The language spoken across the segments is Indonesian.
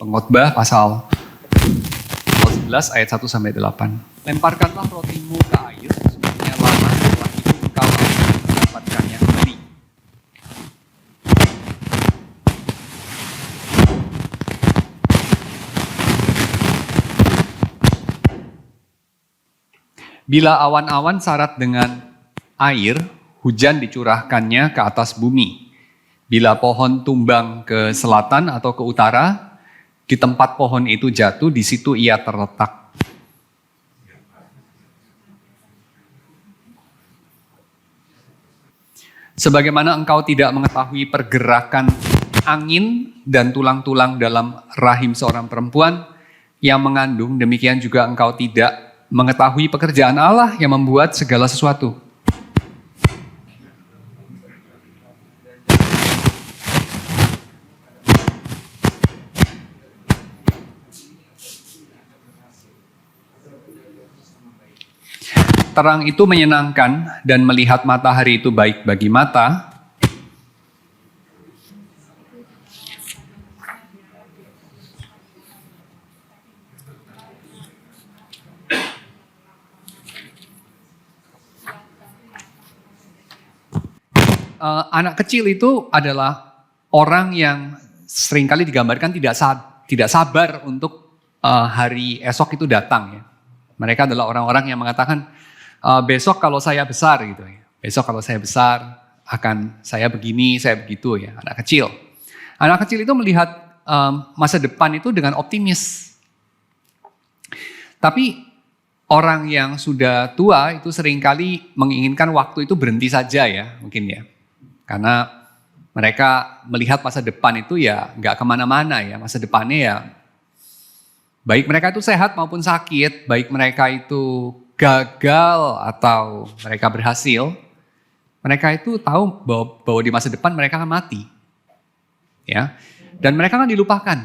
Pengkhotbah pasal 11 ayat 1 sampai 8. Lemparkanlah rotimu ke air, sungguhnya lama setelah itu engkau akan mendapatkannya kembali. Bila awan-awan syarat dengan air, hujan dicurahkannya ke atas bumi. Bila pohon tumbang ke selatan atau ke utara, di tempat pohon itu jatuh, di situ ia terletak. Sebagaimana engkau tidak mengetahui pergerakan angin dan tulang-tulang dalam rahim seorang perempuan yang mengandung, demikian juga engkau tidak mengetahui pekerjaan Allah yang membuat segala sesuatu. Terang itu menyenangkan dan melihat matahari itu baik bagi mata. Anak kecil itu adalah orang yang seringkali digambarkan tidak sabar untuk hari esok itu datang. Ya. Mereka adalah orang-orang yang mengatakan, besok kalau saya besar gitu ya. Besok kalau saya besar akan saya begini, saya begitu ya. Anak kecil. Anak kecil itu melihat masa depan itu dengan optimis. Tapi orang yang sudah tua itu seringkali menginginkan waktu itu berhenti saja ya, mungkin ya. Karena mereka melihat masa depan itu ya nggak kemana-mana ya. Masa depannya ya baik mereka itu sehat maupun sakit, baik mereka itu gagal atau mereka berhasil, mereka itu tahu bahwa di masa depan mereka akan mati. Ya. Dan mereka akan dilupakan.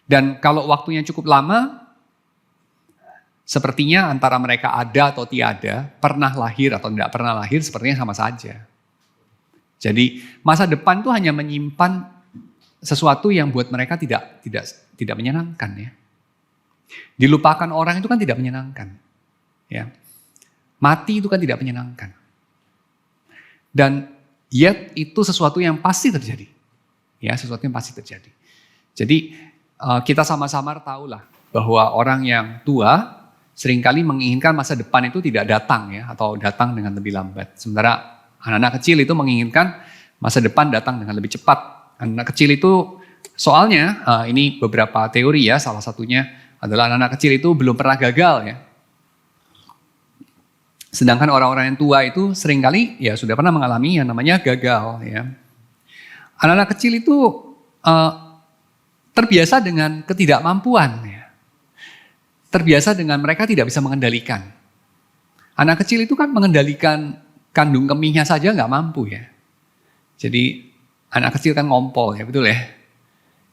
Dan kalau waktunya cukup lama, sepertinya antara mereka ada atau tiada, pernah lahir atau tidak pernah lahir, sepertinya sama saja. Jadi masa depan itu hanya menyimpan sesuatu yang buat mereka tidak menyenangkan ya. Dilupakan orang itu kan tidak menyenangkan. Ya. Mati itu kan tidak menyenangkan. Dan yet itu sesuatu yang pasti terjadi. Ya, sesuatu yang pasti terjadi. Jadi kita sama-sama tahulah bahwa orang yang tua seringkali menginginkan masa depan itu tidak datang ya, atau datang dengan lebih lambat. Sementara anak-anak kecil itu menginginkan masa depan datang dengan lebih cepat. Anak kecil itu soalnya ini beberapa teori ya, salah satunya adalah anak-anak kecil itu belum pernah gagal ya. Sedangkan orang-orang yang tua itu seringkali ya sudah pernah mengalami yang namanya gagal ya. Anak-anak kecil itu terbiasa dengan ketidakmampuan ya. Terbiasa dengan mereka tidak bisa mengendalikan. Anak kecil itu kan mengendalikan kandung kemihnya saja nggak mampu ya. Jadi anak kecil kan ngompol ya, betul ya.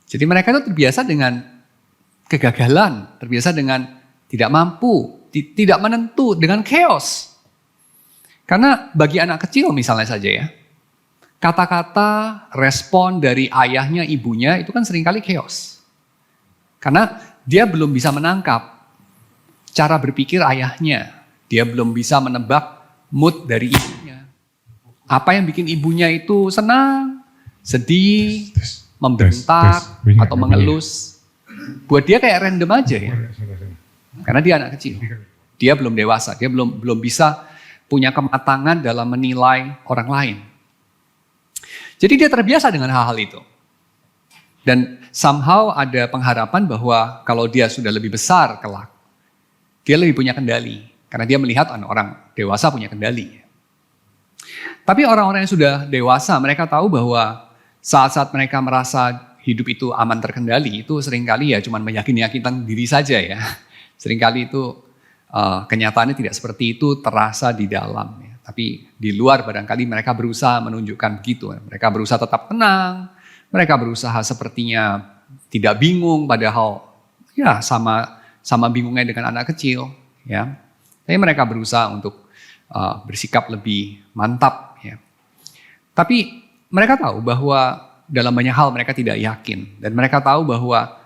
Jadi mereka itu terbiasa dengan kegagalan, terbiasa dengan tidak mampu, tidak menentu, dengan chaos. Karena bagi anak kecil misalnya saja ya, kata-kata respon dari ayahnya, ibunya itu kan seringkali chaos. Karena dia belum bisa menangkap cara berpikir ayahnya, dia belum bisa menebak mood dari ibunya. Apa yang bikin ibunya itu senang, sedih, membentak, atau mengelus. Buat dia kayak random aja ya. Karena dia anak kecil. Dia belum dewasa, dia belum bisa punya kematangan dalam menilai orang lain. Jadi dia terbiasa dengan hal-hal itu. Dan somehow ada pengharapan bahwa kalau dia sudah lebih besar kelak, dia lebih punya kendali. Karena dia melihat orang dewasa punya kendali. Tapi orang-orang yang sudah dewasa, mereka tahu bahwa saat-saat mereka merasa hidup itu aman terkendali, itu seringkali ya cuma meyakinkan diri saja ya. Seringkali itu kenyataannya tidak seperti itu terasa di dalam. Ya. Tapi di luar barangkali mereka berusaha menunjukkan begitu. Mereka berusaha tetap tenang, mereka berusaha sepertinya tidak bingung, padahal ya sama bingungnya dengan anak kecil. Ya. Tapi mereka berusaha untuk bersikap lebih mantap. Ya. Tapi mereka tahu bahwa dalam banyak hal mereka tidak yakin. Dan mereka tahu bahwa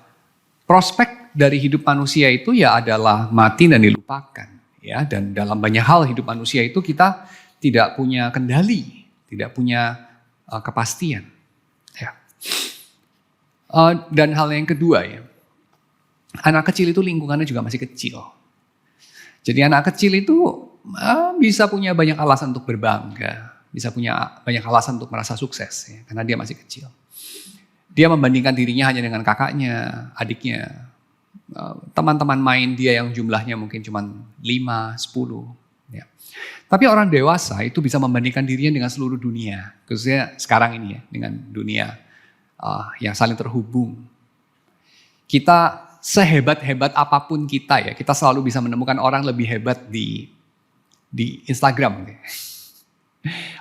prospek dari hidup manusia itu ya adalah mati dan dilupakan. Ya, dan dalam banyak hal hidup manusia itu kita tidak punya kendali, tidak punya kepastian. Ya. Dan hal yang kedua ya, anak kecil itu lingkungannya juga masih kecil. Jadi anak kecil itu bisa punya banyak alasan untuk berbangga, bisa punya banyak alasan untuk merasa sukses ya, karena dia masih kecil. Dia membandingkan dirinya hanya dengan kakaknya, adiknya, teman-teman main dia yang jumlahnya mungkin cuma 5, 10. Ya. Tapi orang dewasa itu bisa membandingkan dirinya dengan seluruh dunia, khususnya sekarang ini ya, dengan dunia yang saling terhubung. Kita sehebat-hebat apapun kita ya, kita selalu bisa menemukan orang lebih hebat di Instagram.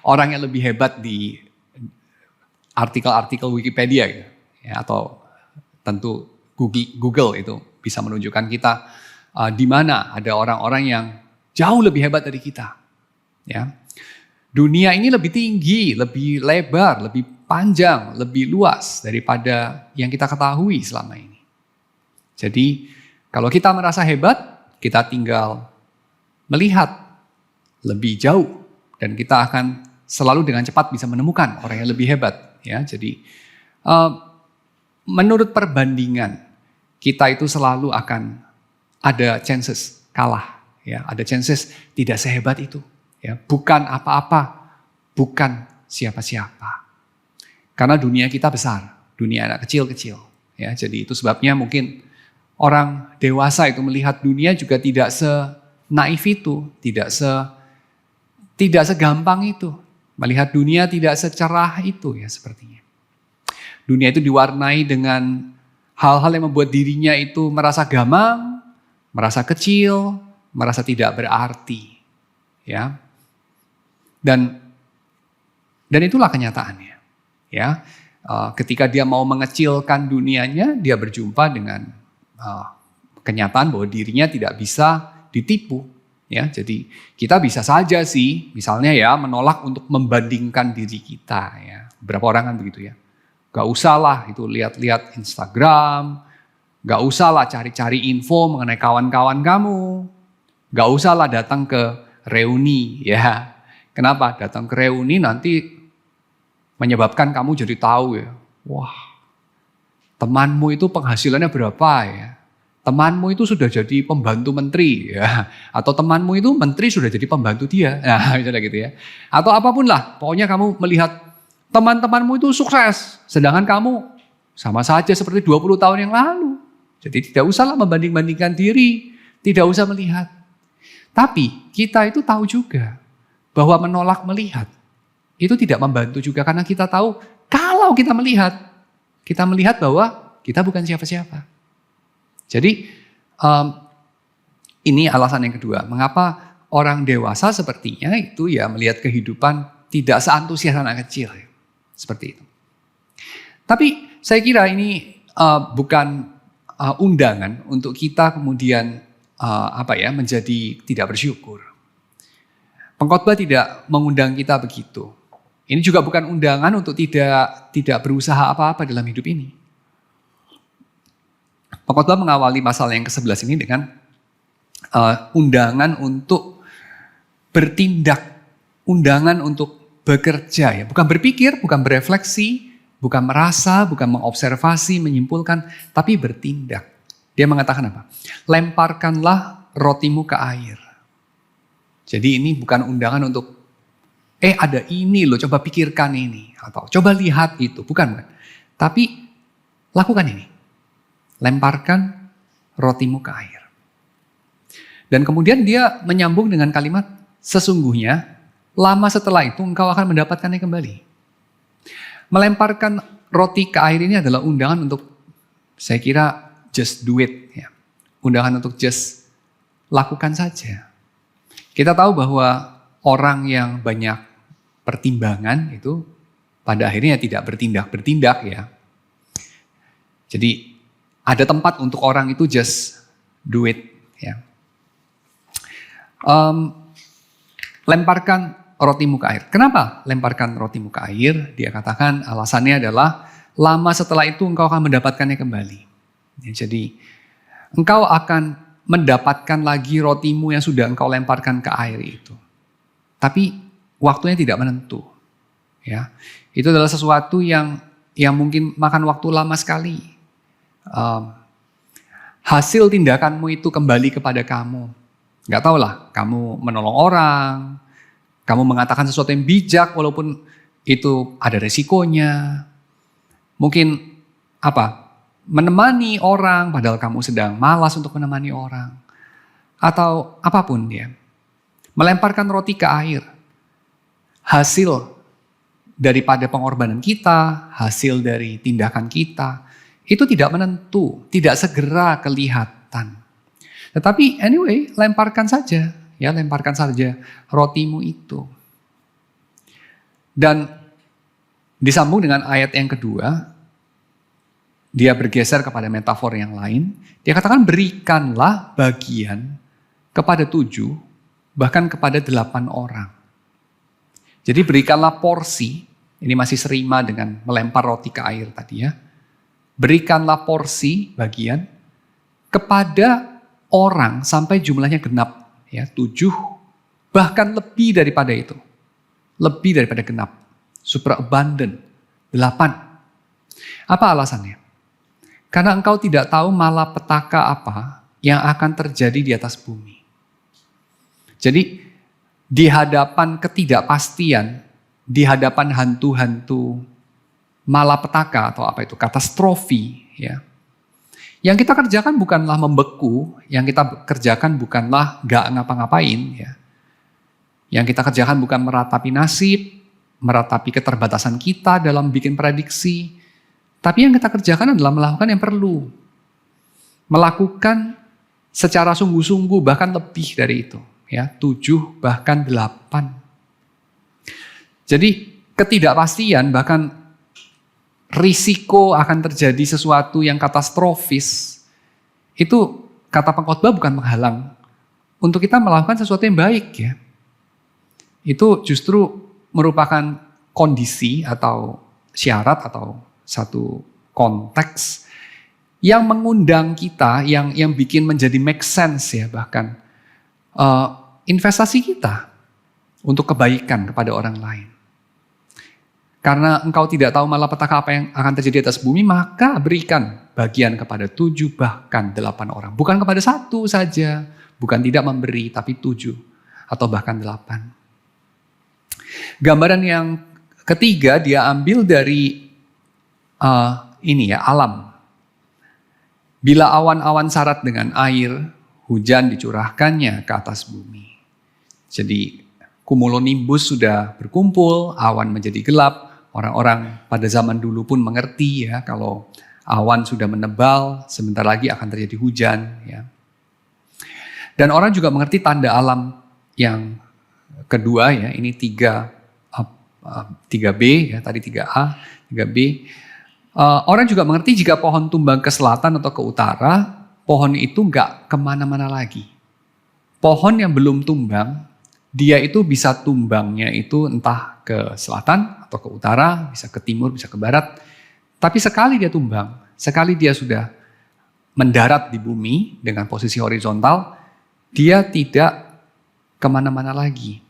Orang yang lebih hebat di artikel-artikel Wikipedia gitu, ya, atau tentu Google itu bisa menunjukkan kita di mana ada orang-orang yang jauh lebih hebat dari kita. Ya. Dunia ini lebih tinggi, lebih lebar, lebih panjang, lebih luas daripada yang kita ketahui selama ini. Jadi kalau kita merasa hebat, kita tinggal melihat lebih jauh dan kita akan selalu dengan cepat bisa menemukan orang yang lebih hebat. Ya, jadi menurut perbandingan kita itu selalu akan ada chances kalah, ya, ada chances tidak sehebat itu, ya, bukan apa-apa, bukan siapa-siapa. Karena dunia kita besar, dunia anak kecil-kecil, ya, jadi itu sebabnya mungkin orang dewasa itu melihat dunia juga tidak senaif itu, tidak segampang itu. Melihat dunia tidak secerah itu ya sepertinya. Dunia itu diwarnai dengan hal-hal yang membuat dirinya itu merasa gamang, merasa kecil, merasa tidak berarti. Ya. Dan itulah kenyataannya. Ya. Ketika dia mau mengecilkan dunianya, dia berjumpa dengan kenyataan bahwa dirinya tidak bisa ditipu. Ya, jadi kita bisa saja sih, misalnya ya menolak untuk membandingkan diri kita. Ya. Beberapa orang kan begitu ya. Gak usah lah itu lihat-lihat Instagram, gak usah lah cari-cari info mengenai kawan-kawan kamu, gak usah lah datang ke reuni ya. Kenapa? Datang ke reuni nanti menyebabkan kamu jadi tahu ya, wah temanmu itu penghasilannya berapa ya. Temanmu itu sudah jadi pembantu menteri ya, atau temanmu itu menteri sudah jadi pembantu dia, nah misalnya gitu ya. Atau apapun lah, pokoknya kamu melihat teman-temanmu itu sukses, sedangkan kamu sama saja seperti 20 tahun yang lalu. Jadi tidak usahlah membanding-bandingkan diri, tidak usah melihat. Tapi kita itu tahu juga bahwa menolak melihat itu tidak membantu juga, karena kita tahu kalau kita melihat bahwa kita bukan siapa-siapa. Jadi ini alasan yang kedua, mengapa orang dewasa sepertinya itu ya melihat kehidupan tidak seantusias anak kecil. Seperti itu. Tapi saya kira ini bukan undangan untuk kita kemudian menjadi tidak bersyukur. Pengkhotbah tidak mengundang kita begitu. Ini juga bukan undangan untuk tidak berusaha apa-apa dalam hidup ini. Pengkhotbah mengawali pasal yang ke-11 ini dengan undangan untuk bertindak, undangan untuk bekerja, ya, bukan berpikir, bukan berefleksi, bukan merasa, bukan mengobservasi, menyimpulkan, tapi bertindak. Dia mengatakan apa? Lemparkanlah rotimu ke air. Jadi ini bukan undangan untuk ada ini loh, coba pikirkan ini, atau coba lihat itu, bukan. Tapi lakukan ini. Lemparkan rotimu ke air. Dan kemudian dia menyambung dengan kalimat, sesungguhnya lama setelah itu engkau akan mendapatkannya kembali. Melemparkan roti ke air ini adalah undangan untuk, saya kira, just do it. Ya. Undangan untuk just lakukan saja. Kita tahu bahwa orang yang banyak pertimbangan itu pada akhirnya tidak bertindak ya. Jadi ada tempat untuk orang itu just do it. Ya. Lemparkan rotimu ke air. Kenapa lemparkan rotimu ke air? Dia katakan alasannya adalah lama setelah itu engkau akan mendapatkannya kembali. Ya, jadi engkau akan mendapatkan lagi rotimu yang sudah engkau lemparkan ke air itu. Tapi waktunya tidak menentu. Ya, itu adalah sesuatu yang mungkin makan waktu lama sekali. Hasil tindakanmu itu kembali kepada kamu. Gak tau lah, kamu menolong orang, kamu mengatakan sesuatu yang bijak walaupun itu ada resikonya. Mungkin menemani orang padahal kamu sedang malas untuk menemani orang. Atau apapun dia. Melemparkan roti ke air. Hasil daripada pengorbanan kita, hasil dari tindakan kita, itu tidak menentu, tidak segera kelihatan. Tetapi anyway, lemparkan saja rotimu itu. Dan disambung dengan ayat yang kedua, dia bergeser kepada metafor yang lain. Dia katakan berikanlah bagian kepada 7, bahkan kepada 8 orang. Jadi berikanlah porsi, ini masih serima dengan melempar roti ke air tadi ya. Berikanlah porsi bagian kepada orang sampai jumlahnya genap. Ya, 7, bahkan lebih daripada itu. Lebih daripada genap. Super abundant. 8. Apa alasannya? Karena engkau tidak tahu malapetaka apa yang akan terjadi di atas bumi. Jadi di hadapan ketidakpastian, di hadapan hantu-hantu malapetaka atau katastrofi, ya. Yang kita kerjakan bukanlah membeku, yang kita kerjakan bukanlah gak ngapa-ngapain, ya. Yang kita kerjakan bukan meratapi nasib, meratapi keterbatasan kita dalam bikin prediksi, tapi yang kita kerjakan adalah melakukan yang perlu. Melakukan secara sungguh-sungguh, bahkan lebih dari itu. Ya, 7 bahkan 8. Jadi ketidakpastian bahkan risiko akan terjadi sesuatu yang katastrofis itu kata pengkhotbah bukan menghalang untuk kita melakukan sesuatu yang baik ya. Itu justru merupakan kondisi atau syarat atau satu konteks yang mengundang kita, yang bikin menjadi make sense ya bahkan. Investasi kita untuk kebaikan kepada orang lain. Karena engkau tidak tahu malapetaka apa yang akan terjadi di atas bumi, maka berikan bagian kepada 7 bahkan 8 orang. Bukan kepada 1 saja, bukan tidak memberi, tapi 7 atau bahkan 8. Gambaran yang ketiga dia ambil dari alam. Bila awan-awan syarat dengan air, hujan dicurahkannya ke atas bumi. Jadi cumulonimbus sudah berkumpul, awan menjadi gelap. Orang-orang pada zaman dulu pun mengerti ya kalau awan sudah menebal, sebentar lagi akan terjadi hujan. Ya. Dan orang juga mengerti tanda alam yang kedua ya, ini 3B ya, tadi 3A, 3B. Orang juga mengerti jika pohon tumbang ke selatan atau ke utara, pohon itu nggak kemana-mana lagi. Pohon yang belum tumbang, dia itu bisa tumbangnya itu entah ke selatan atau ke utara, bisa ke timur, bisa ke barat. Tapi sekali dia tumbang, sekali dia sudah mendarat di bumi dengan posisi horizontal, dia tidak kemana-mana lagi.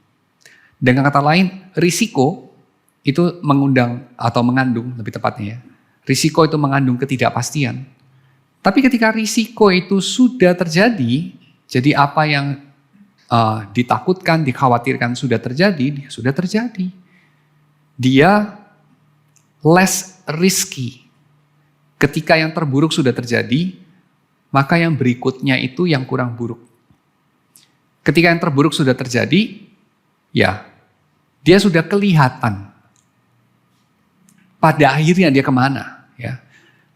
Dengan kata lain, risiko itu mengundang atau mengandung, lebih tepatnya ya, risiko itu mengandung ketidakpastian. Tapi ketika risiko itu sudah terjadi, jadi apa yang ditakutkan, dikhawatirkan sudah terjadi, dia sudah terjadi. Dia less risky. Ketika yang terburuk sudah terjadi, maka yang berikutnya itu yang kurang buruk. Ketika yang terburuk sudah terjadi, ya dia sudah kelihatan. Pada akhirnya dia kemana, ya.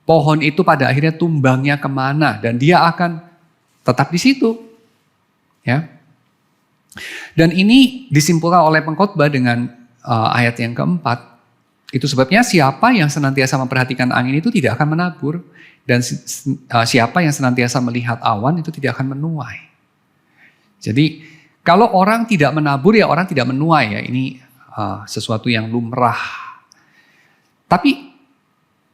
Pohon itu pada akhirnya tumbangnya kemana dan dia akan tetap di situ. Ya. Dan ini disimpulkan oleh pengkhotbah dengan ayat yang keempat. Itu sebabnya siapa yang senantiasa memperhatikan angin itu tidak akan menabur. Dan siapa yang senantiasa melihat awan itu tidak akan menuai. Jadi kalau orang tidak menabur ya orang tidak menuai ya. Ini sesuatu yang lumrah. Tapi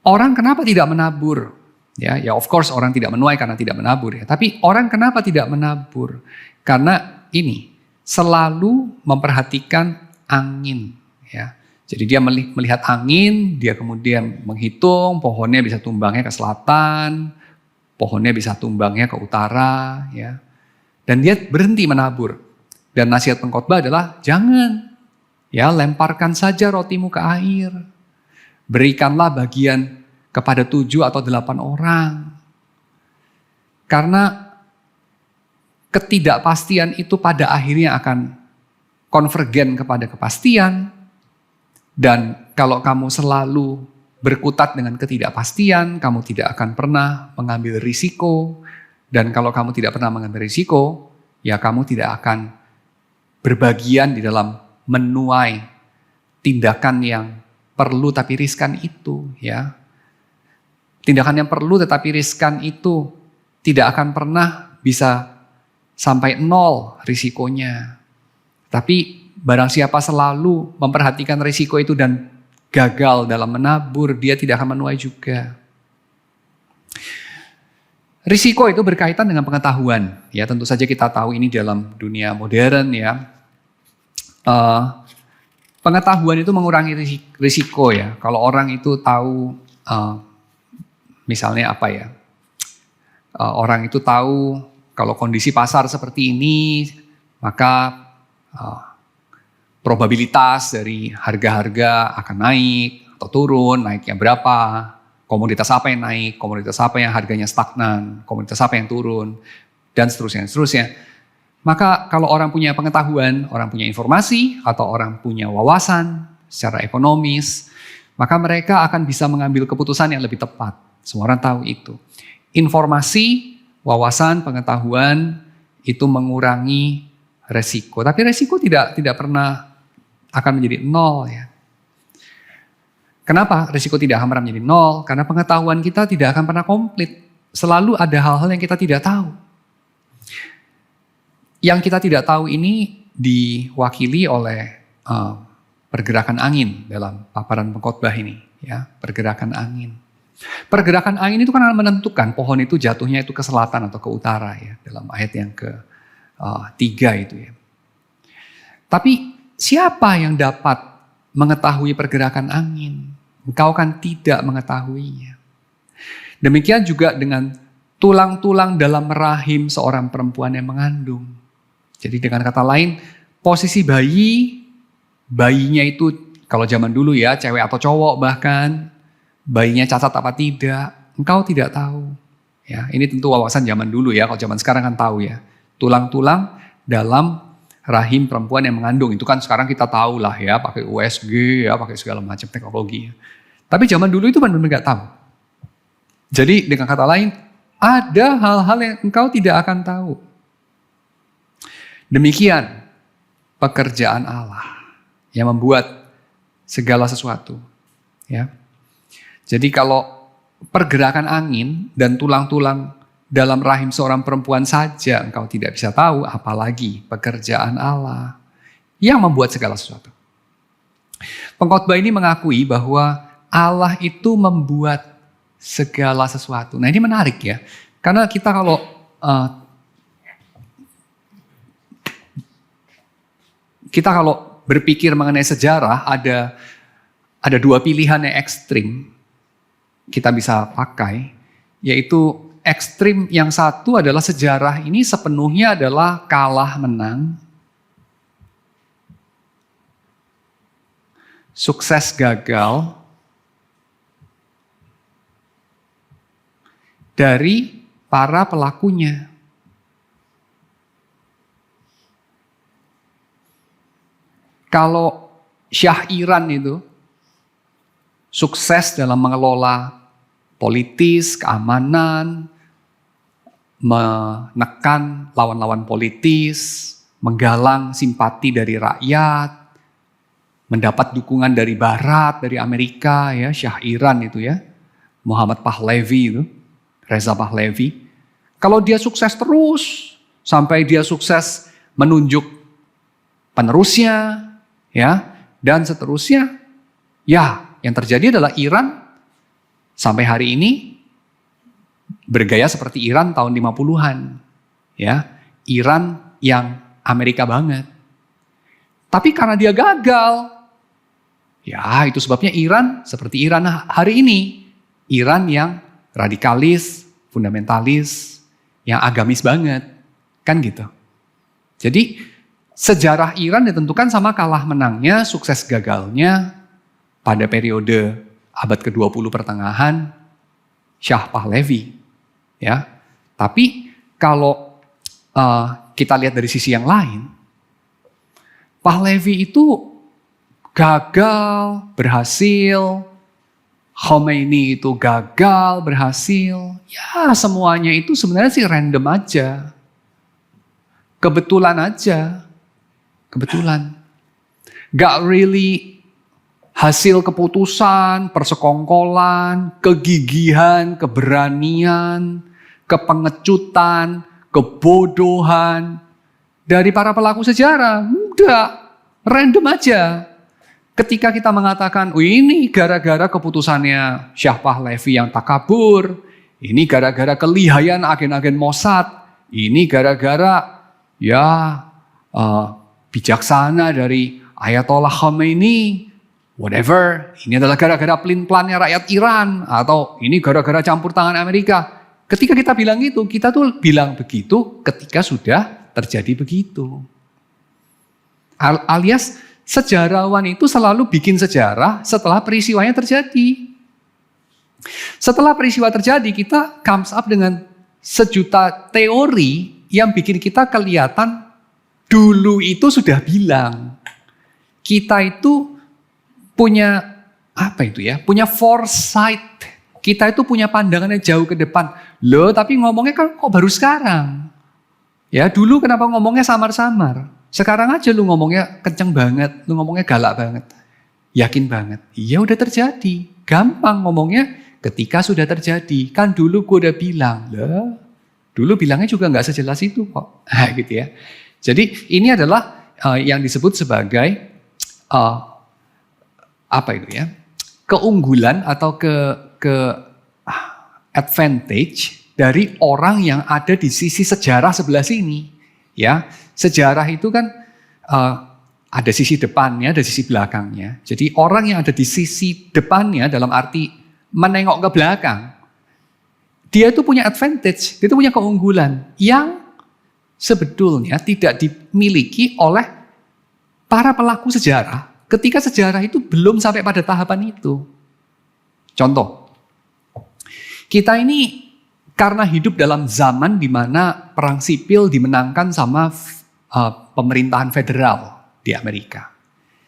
Orang kenapa tidak menabur? Ya, of course orang tidak menuai karena tidak menabur ya. Tapi orang kenapa tidak menabur? Karena ini selalu memperhatikan angin ya. Jadi dia melihat angin, dia kemudian menghitung pohonnya bisa tumbangnya ke selatan, pohonnya bisa tumbangnya ke utara ya. Dan dia berhenti menabur. Dan nasihat pengkhotbah adalah jangan ya, lemparkan saja rotimu ke air. Berikanlah bagian kepada 7 atau 8 orang. Karena ketidakpastian itu pada akhirnya akan konvergen kepada kepastian. Dan kalau kamu selalu berkutat dengan ketidakpastian, kamu tidak akan pernah mengambil risiko. Dan kalau kamu tidak pernah mengambil risiko, ya kamu tidak akan berbagian di dalam menuai tindakan yang perlu tapi riskan itu ya. Tindakan yang perlu tetapi riskan itu tidak akan pernah bisa sampai 0 risikonya. Tapi barang siapa selalu memperhatikan risiko itu dan gagal dalam menabur, dia tidak akan menuai juga. Risiko itu berkaitan dengan pengetahuan. Ya, tentu saja kita tahu ini dalam dunia modern ya. Pengetahuan itu mengurangi risiko ya. Kalau orang itu tahu, misalnya apa ya, orang itu tahu kalau kondisi pasar seperti ini, maka probabilitas dari harga-harga akan naik atau turun, naiknya berapa, komoditas apa yang naik, komoditas apa yang harganya stagnan, komoditas apa yang turun, dan seterusnya. Maka kalau orang punya pengetahuan, orang punya informasi, atau orang punya wawasan secara ekonomis, maka mereka akan bisa mengambil keputusan yang lebih tepat. Semua orang tahu itu. Informasi, wawasan, pengetahuan itu mengurangi resiko. Tapi resiko tidak pernah akan menjadi 0 ya. Kenapa resiko tidak akan pernah menjadi 0? Karena pengetahuan kita tidak akan pernah komplit. Selalu ada hal-hal yang kita tidak tahu. Yang kita tidak tahu ini diwakili oleh pergerakan angin dalam paparan pengkhotbah ini. Ya, pergerakan angin. Pergerakan angin itu kan menentukan pohon itu jatuhnya itu ke selatan atau ke utara ya. Dalam ayat yang ke-3 itu ya. Tapi siapa yang dapat mengetahui pergerakan angin? Engkau kan tidak mengetahuinya. Demikian juga dengan tulang-tulang dalam rahim seorang perempuan yang mengandung. Jadi dengan kata lain, posisi bayinya itu kalau zaman dulu ya, cewek atau cowok bahkan, bayinya cacat apa tidak, engkau tidak tahu. Ya, ini tentu wawasan zaman dulu ya, kalau zaman sekarang kan tahu ya. Tulang-tulang dalam rahim perempuan yang mengandung, itu kan sekarang kita tahu lah ya, pakai USG ya, pakai segala macam teknologi. Tapi zaman dulu itu benar-benar gak tahu. Jadi dengan kata lain, ada hal-hal yang engkau tidak akan tahu. Demikian pekerjaan Allah yang membuat segala sesuatu. Ya. Jadi kalau pergerakan angin dan tulang-tulang dalam rahim seorang perempuan saja engkau tidak bisa tahu, apalagi pekerjaan Allah yang membuat segala sesuatu. Pengkhotbah ini mengakui bahwa Allah itu membuat segala sesuatu. Nah ini menarik ya, karena kita kalau berpikir mengenai sejarah, ada 2 pilihan yang ekstrim kita bisa pakai, yaitu ekstrim yang satu adalah sejarah ini sepenuhnya adalah kalah menang, sukses gagal dari para pelakunya. Kalau Syah Iran itu sukses dalam mengelola politis, keamanan, menekan lawan-lawan politis, menggalang simpati dari rakyat, mendapat dukungan dari Barat, dari Amerika, ya Syah Iran itu ya, Muhammad Pahlavi itu, Reza Pahlavi. Kalau dia sukses terus, sampai dia sukses menunjuk penerusnya, ya, dan seterusnya, ya, yang terjadi adalah Iran Sampai hari ini bergaya seperti Iran tahun 50-an. Ya, Iran yang Amerika banget. Tapi karena dia gagal, ya itu sebabnya Iran seperti Iran hari ini. Iran yang radikalis, fundamentalis, yang agamis banget. Kan gitu. Jadi sejarah Iran ditentukan sama kalah menangnya, sukses gagalnya pada periode abad ke-20 pertengahan Shah Pahlavi. Ya. Tapi kalau kita lihat dari sisi yang lain, Pahlavi itu gagal, berhasil, Khomeini itu gagal, berhasil. Ya semuanya itu sebenarnya sih random aja. Kebetulan aja. Kebetulan. Gak really hasil keputusan, persekongkolan, kegigihan, keberanian, kepengecutan, kebodohan dari para pelaku sejarah. Enggak, random aja. Ketika kita mengatakan, oh ini gara-gara keputusannya Shah Pahlavi yang takabur, ini gara-gara kelihayan agen-agen Mossad, ini gara-gara bijaksana dari Ayatollah Khomeini, whatever, ini adalah gara-gara pelin-pelannya rakyat Iran, atau ini gara-gara campur tangan Amerika. Ketika kita bilang itu, kita tuh bilang begitu ketika sudah terjadi begitu. Alias sejarawan itu selalu bikin sejarah setelah peristiwanya terjadi. Setelah peristiwa terjadi, kita comes up dengan sejuta teori yang bikin kita kelihatan dulu itu sudah bilang. Kita itu punya punya foresight. Kita itu punya pandangan yang jauh ke depan. Loh, tapi ngomongnya kan kok baru sekarang? Ya, dulu kenapa ngomongnya samar-samar? Sekarang aja lu ngomongnya kenceng banget, lu ngomongnya galak banget. Yakin banget. Iya udah terjadi. Gampang ngomongnya ketika sudah terjadi. Kan dulu gue udah bilang. Loh, dulu bilangnya juga gak sejelas itu kok. Gitu ya. Jadi ini adalah yang disebut sebagai keunggulan atau advantage dari orang yang ada di sisi sejarah sebelah sini. Ya, sejarah itu kan ada sisi depannya, ada sisi belakangnya. Jadi orang yang ada di sisi depannya dalam arti menengok ke belakang, dia itu punya advantage, dia itu punya keunggulan yang sebetulnya tidak dimiliki oleh para pelaku sejarah ketika sejarah itu belum sampai pada tahapan itu. Contoh, kita ini karena hidup dalam zaman di mana perang sipil dimenangkan sama pemerintahan federal di Amerika.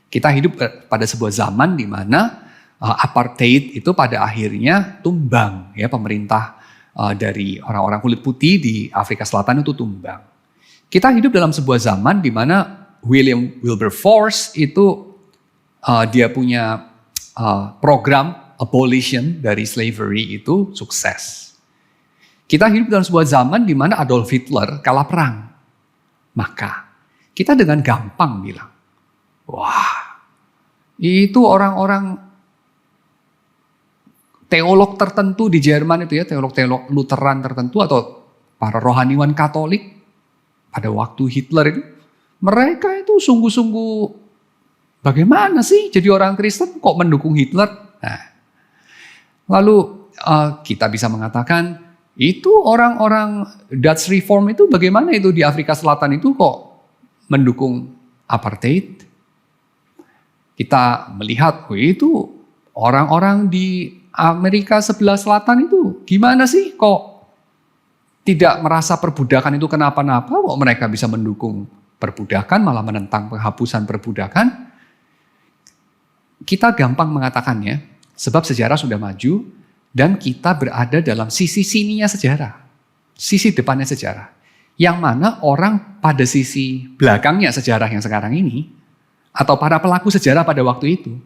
Kita hidup pada sebuah zaman di mana apartheid itu pada akhirnya tumbang. Ya, pemerintah dari orang-orang kulit putih di Afrika Selatan itu tumbang. Kita hidup dalam sebuah zaman di mana William Wilberforce itu dia punya program abolition dari slavery itu sukses. Kita hidup dalam sebuah zaman di mana Adolf Hitler kalah perang. Maka kita dengan gampang bilang, wah itu orang-orang teolog tertentu di Jerman itu ya, teolog-teolog Lutheran tertentu atau para rohaniwan Katolik pada waktu Hitler itu, mereka itu sungguh-sungguh bagaimana sih jadi orang Kristen kok mendukung Hitler? Nah, lalu kita bisa mengatakan, itu orang-orang Dutch Reform itu bagaimana itu di Afrika Selatan itu kok mendukung apartheid? Kita melihat, itu orang-orang di Amerika sebelah selatan itu gimana sih kok tidak merasa perbudakan itu kenapa-napa, kok mereka bisa mendukung perbudakan malah menentang penghapusan perbudakan? Kita gampang mengatakannya sebab sejarah sudah maju. Dan kita berada dalam sisi sininya sejarah. Sisi depannya sejarah. Yang mana orang pada sisi belakangnya sejarah yang sekarang ini, atau para pelaku sejarah pada waktu itu,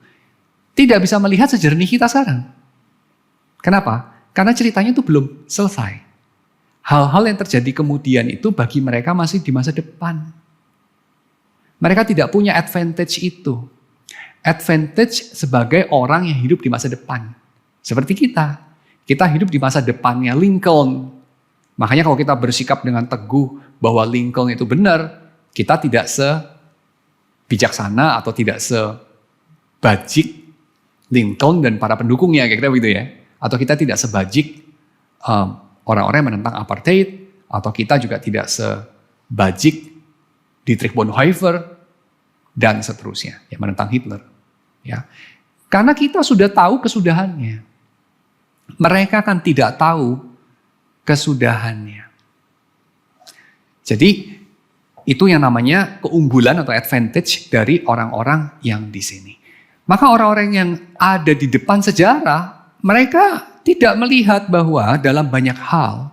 tidak bisa melihat sejernih kita sekarang. Kenapa? Karena ceritanya itu belum selesai. Hal-hal yang terjadi kemudian itu bagi mereka masih di masa depan. Mereka tidak punya advantage itu. Advantage sebagai orang yang hidup di masa depan. Seperti kita. Kita hidup di masa depannya Lincoln. Makanya kalau kita bersikap dengan teguh bahwa Lincoln itu benar, kita tidak sebijaksana atau tidak sebajik Lincoln dan para pendukungnya, kira-kira begitu ya. Atau kita tidak sebajik orang-orang yang menentang apartheid, atau kita juga tidak sebajik Dietrich Bonhoeffer dan seterusnya yang menentang Hitler. Ya, karena kita sudah tahu kesudahannya. Mereka kan tidak tahu kesudahannya. Jadi itu yang namanya keunggulan atau advantage dari orang-orang yang di sini. Maka orang-orang yang ada di depan sejarah, mereka tidak melihat bahwa dalam banyak hal,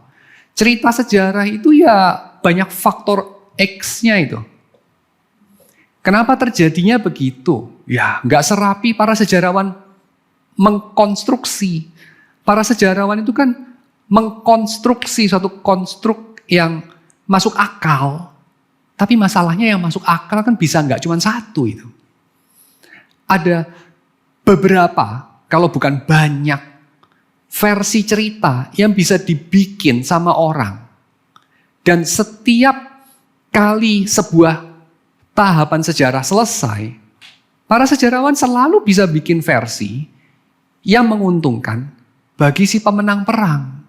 cerita sejarah itu ya banyak faktor X-nya itu. Kenapa terjadinya begitu? Ya nggak serapi para sejarawan mengkonstruksi. Para sejarawan itu kan mengkonstruksi suatu konstruk yang masuk akal. Tapi masalahnya yang masuk akal kan bisa nggak cuma satu itu. Ada beberapa, kalau bukan banyak, versi cerita yang bisa dibikin sama orang. Dan setiap kali sebuah tahapan sejarah selesai, para sejarawan selalu bisa bikin versi yang menguntungkan bagi si pemenang perang.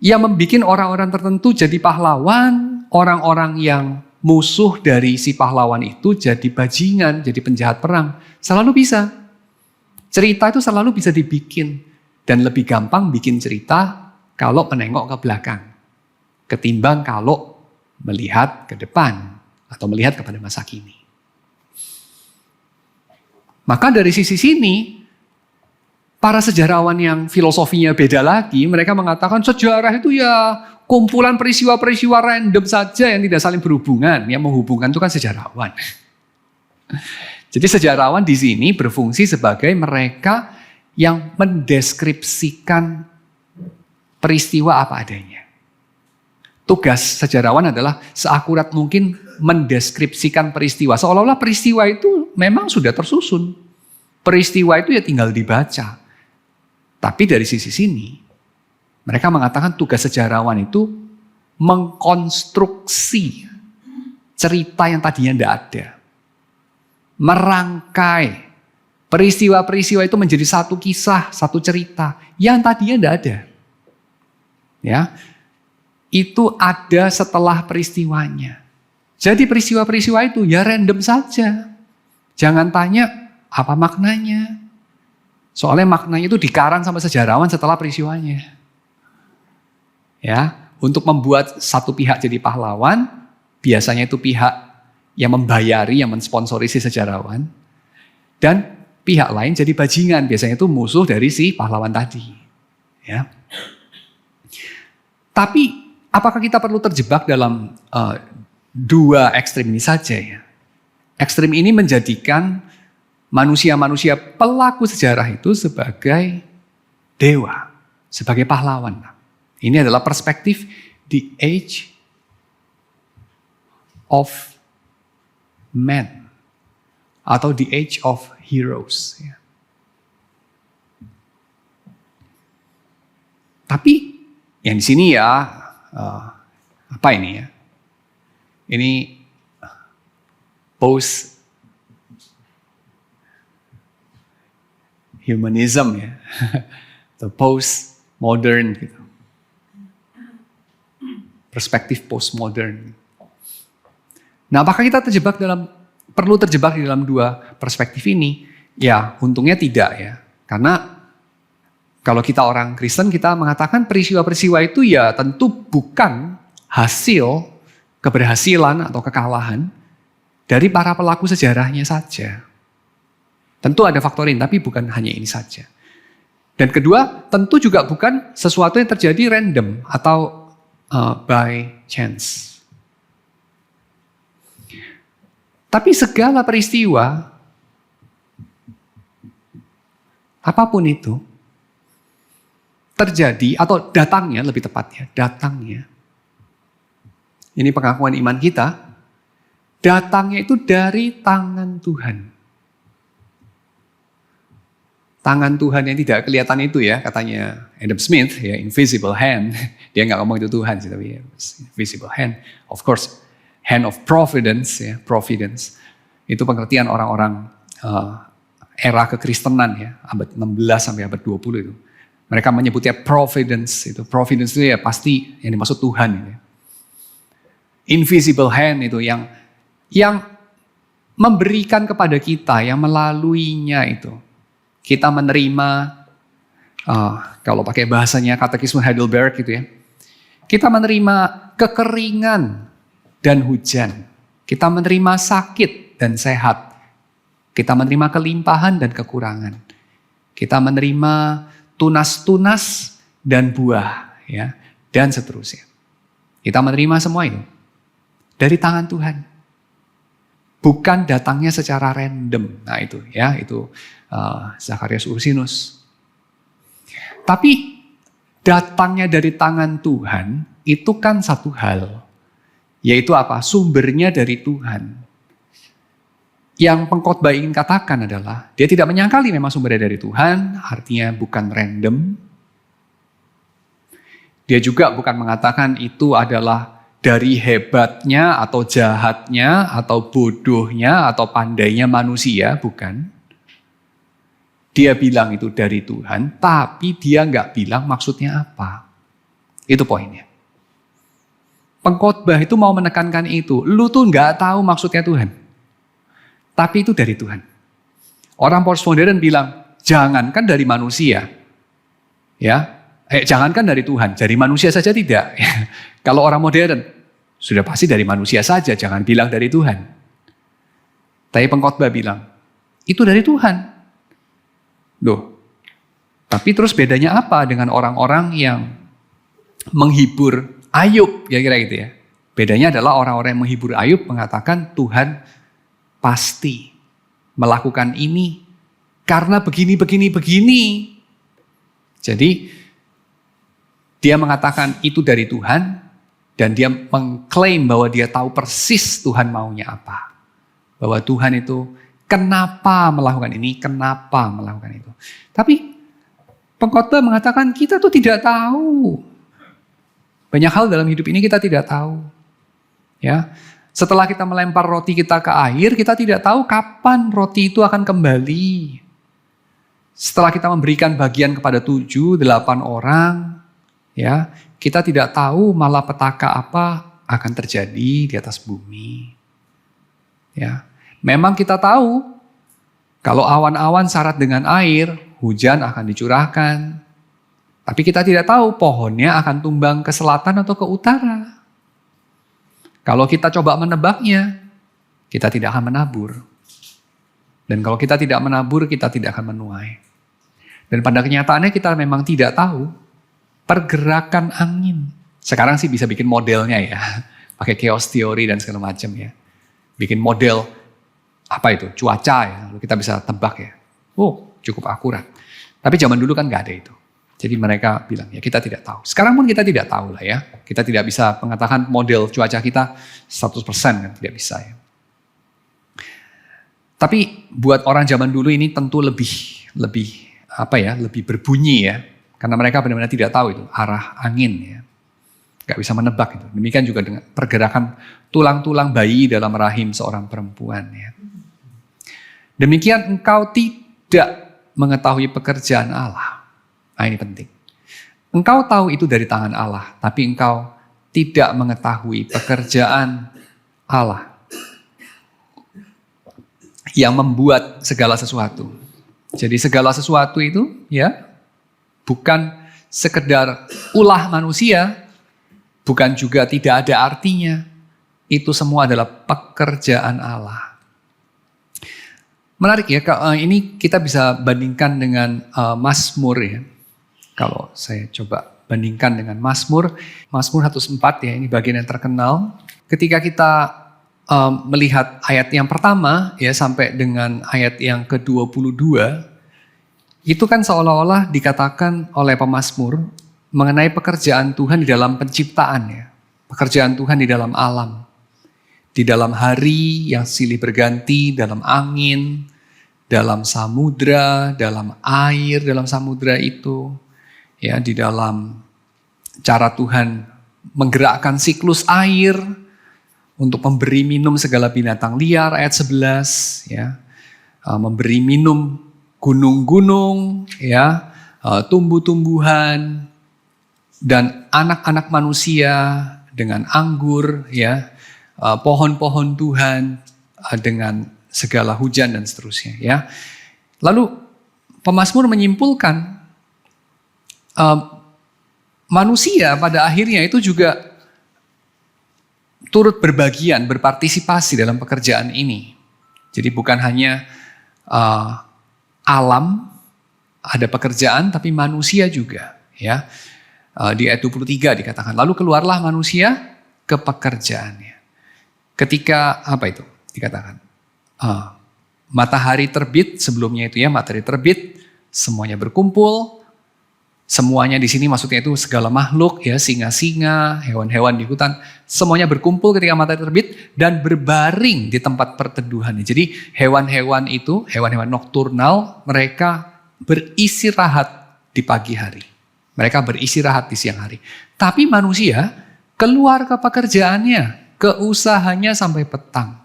Yang membuat orang-orang tertentu jadi pahlawan, orang-orang yang musuh dari si pahlawan itu jadi bajingan, jadi penjahat perang. Selalu bisa. Cerita itu selalu bisa dibikin. Dan lebih gampang bikin cerita kalau menengok ke belakang. Ketimbang kalau melihat ke depan atau melihat kepada masa kini. Maka dari sisi sini, para sejarawan yang filosofinya beda lagi, mereka mengatakan sejarah itu ya kumpulan peristiwa-peristiwa random saja yang tidak saling berhubungan. Yang menghubungkan itu kan sejarawan. Jadi sejarawan di sini berfungsi sebagai mereka yang mendeskripsikan peristiwa apa adanya. Tugas sejarawan adalah seakurat mungkin mendeskripsikan peristiwa. Seolah-olah peristiwa itu memang sudah tersusun. Peristiwa itu ya tinggal dibaca. Tapi dari sisi sini, mereka mengatakan tugas sejarawan itu mengkonstruksi cerita yang tadinya tidak ada. Merangkai peristiwa-peristiwa itu menjadi satu kisah, satu cerita yang tadinya tidak ada. Ya, itu ada setelah peristiwanya. Jadi peristiwa-peristiwa itu ya random saja. Jangan tanya apa maknanya. Soalnya maknanya itu dikarang sama sejarawan setelah peristiwanya. Ya, untuk membuat satu pihak jadi pahlawan, biasanya itu pihak yang membayari, yang mensponsori si sejarawan. Dan pihak lain jadi bajingan, biasanya itu musuh dari si pahlawan tadi. Ya. Tapi apakah kita perlu terjebak dalam dua ekstrem ini saja ya? Ekstrem ini menjadikan manusia-manusia pelaku sejarah itu sebagai dewa, sebagai pahlawan. Ini adalah perspektif the age of men atau the age of heroes. Tapi yang di sini ya, apa ini ya? Ini post humanism ya, atau post modern gitu. Perspektif postmodern. Nah, apakah kita perlu terjebak di dalam dua perspektif ini? Ya, untungnya tidak ya. Karena kalau kita orang Kristen, kita mengatakan peristiwa-peristiwa itu ya tentu bukan hasil keberhasilan atau kekalahan dari para pelaku sejarahnya saja. Tentu ada faktor ini, tapi bukan hanya ini saja. Dan kedua, tentu juga bukan sesuatu yang terjadi random atau by chance. Tapi segala peristiwa, apapun itu, terjadi atau datangnya, lebih tepatnya, datangnya. Ini pengakuan iman kita, datangnya itu dari tangan Tuhan. tangan Tuhan yang tidak kelihatan itu ya, katanya Adam Smith, ya invisible hand. Dia nggak ngomong itu Tuhan sih, tapi invisible hand. Of course, hand of providence, ya, providence. Itu pengertian orang-orang era kekristenan ya, abad 16 sampai abad 20 itu. Mereka menyebutnya providence itu. Providence itu ya pasti yang dimaksud Tuhan itu. Invisible hand itu yang memberikan kepada kita, yang melaluinya itu. Kita menerima, kalau pakai bahasanya Katekisme Heidelberg gitu ya. Kita menerima kekeringan dan hujan. Kita menerima sakit dan sehat. Kita menerima kelimpahan dan kekurangan. Kita menerima tunas-tunas dan buah, ya, dan seterusnya. Kita menerima semua itu dari tangan Tuhan. Bukan datangnya secara random. Nah itu, ya, itu Zacharias Ursinus. Tapi datangnya dari tangan Tuhan itu kan satu hal, yaitu apa? Sumbernya dari Tuhan. Yang pengkhotbah ingin katakan adalah, dia tidak menyangkali memang sumbernya dari Tuhan, artinya bukan random. Dia juga bukan mengatakan itu adalah dari hebatnya atau jahatnya atau bodohnya atau pandainya manusia, bukan. Dia bilang itu dari Tuhan, tapi dia nggak bilang maksudnya apa. Itu poinnya. Pengkhotbah itu mau menekankan itu, lu tuh nggak tahu maksudnya Tuhan. Tapi itu dari Tuhan. Orang postmodern bilang, jangankan dari manusia. Ya, jangankan dari Tuhan, dari manusia saja tidak. Kalau orang modern, sudah pasti dari manusia saja, jangan bilang dari Tuhan. Tapi pengkhotbah bilang, itu dari Tuhan. Loh, tapi terus bedanya apa dengan orang-orang yang menghibur Ayub, kira-kira gitu ya. Bedanya adalah orang-orang yang menghibur Ayub mengatakan Tuhan pasti melakukan ini karena begini. Jadi dia mengatakan itu dari Tuhan dan dia mengklaim bahwa dia tahu persis Tuhan maunya apa. Bahwa Tuhan itu kenapa melakukan ini, kenapa melakukan itu. Tapi pengkhotbah mengatakan kita tuh tidak tahu. Banyak hal dalam hidup ini kita tidak tahu. Ya. Setelah kita melempar roti kita ke air, kita tidak tahu kapan roti itu akan kembali. Setelah kita memberikan bagian kepada 7, 8 orang, ya, kita tidak tahu malapetaka apa akan terjadi di atas bumi. Ya, memang kita tahu kalau awan-awan syarat dengan air, hujan akan dicurahkan. Tapi kita tidak tahu pohonnya akan tumbang ke selatan atau ke utara. Kalau kita coba menebaknya, kita tidak akan menabur. Dan kalau kita tidak menabur, kita tidak akan menuai. Dan pada kenyataannya kita memang tidak tahu pergerakan angin. Sekarang sih bisa bikin modelnya ya, pakai chaos theory dan segala macam ya. Bikin model apa itu, cuaca ya, lalu kita bisa tebak ya. Oh, cukup akurat. Tapi zaman dulu kan nggak ada itu. Jadi mereka bilang, ya kita tidak tahu. Sekarang pun kita tidak tahu lah ya. Kita tidak bisa mengatakan model cuaca kita 100% kan, tidak bisa ya. Tapi buat orang zaman dulu ini tentu lebih berbunyi ya. Karena mereka benar-benar tidak tahu itu arah angin ya. Gak bisa menebak itu. Demikian juga dengan pergerakan tulang-tulang bayi dalam rahim seorang perempuan ya. Demikian engkau tidak mengetahui pekerjaan Allah. Nah ini penting. Engkau tahu itu dari tangan Allah, tapi engkau tidak mengetahui pekerjaan Allah yang membuat segala sesuatu. Jadi segala sesuatu itu ya bukan sekedar ulah manusia, bukan juga tidak ada artinya. Itu semua adalah pekerjaan Allah. Menarik ya, ini kita bisa bandingkan dengan Mazmur ya. Kalau saya coba bandingkan dengan Mazmur 104 ya, ini bagian yang terkenal. Ketika kita melihat ayat yang pertama ya sampai dengan ayat yang ke-22, itu kan seolah-olah dikatakan oleh pemazmur mengenai pekerjaan Tuhan di dalam penciptaan ya. Pekerjaan Tuhan di dalam alam. Di dalam hari yang silih berganti, dalam angin, dalam samudra, dalam air, dalam samudra itu, ya, di dalam cara Tuhan menggerakkan siklus air untuk memberi minum segala binatang liar, ayat 11, ya, memberi minum gunung-gunung, ya, tumbuh-tumbuhan, dan anak-anak manusia dengan anggur, ya, pohon-pohon Tuhan dengan segala hujan dan seterusnya, ya. Lalu pemazmur menyimpulkan manusia pada akhirnya itu juga turut berbagian, berpartisipasi dalam pekerjaan ini. Jadi bukan hanya alam ada pekerjaan, tapi manusia juga, ya. Di ayat 23 dikatakan, lalu keluarlah manusia ke pekerjaannya. Ketika apa itu dikatakan? Matahari terbit, sebelumnya itu ya, matahari terbit, semuanya berkumpul. Semuanya di sini maksudnya itu segala makhluk, ya, singa-singa, hewan-hewan di hutan, semuanya berkumpul ketika matahari terbit dan berbaring di tempat perteduhan. Jadi hewan-hewan itu, hewan-hewan nokturnal, mereka beristirahat di pagi hari. Mereka beristirahat di siang hari. Tapi manusia keluar ke pekerjaannya, ke usahanya sampai petang.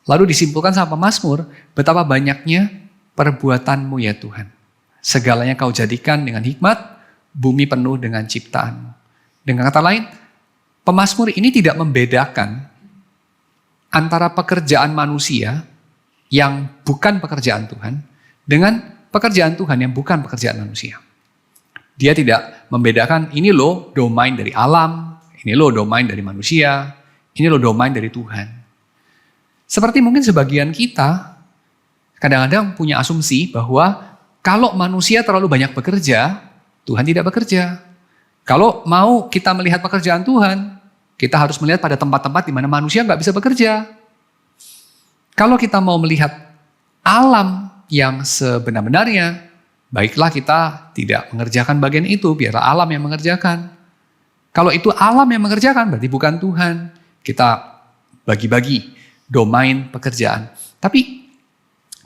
Lalu disimpulkan sama pemazmur, betapa banyaknya perbuatanmu ya Tuhan. Segalanya kau jadikan dengan hikmat, bumi penuh dengan ciptaanmu. Dengan kata lain, pemazmur ini tidak membedakan antara pekerjaan manusia yang bukan pekerjaan Tuhan dengan pekerjaan Tuhan yang bukan pekerjaan manusia. Dia tidak membedakan ini loh domain dari alam, ini loh domain dari manusia, ini loh domain dari Tuhan. Seperti mungkin sebagian kita kadang-kadang punya asumsi bahwa kalau manusia terlalu banyak bekerja, Tuhan tidak bekerja. Kalau mau kita melihat pekerjaan Tuhan, kita harus melihat pada tempat-tempat di mana manusia nggak bisa bekerja. Kalau kita mau melihat alam yang sebenar-benarnya, baiklah kita tidak mengerjakan bagian itu, biarlah alam yang mengerjakan. Kalau itu alam yang mengerjakan, berarti bukan Tuhan. Kita bagi-bagi domain pekerjaan. Tapi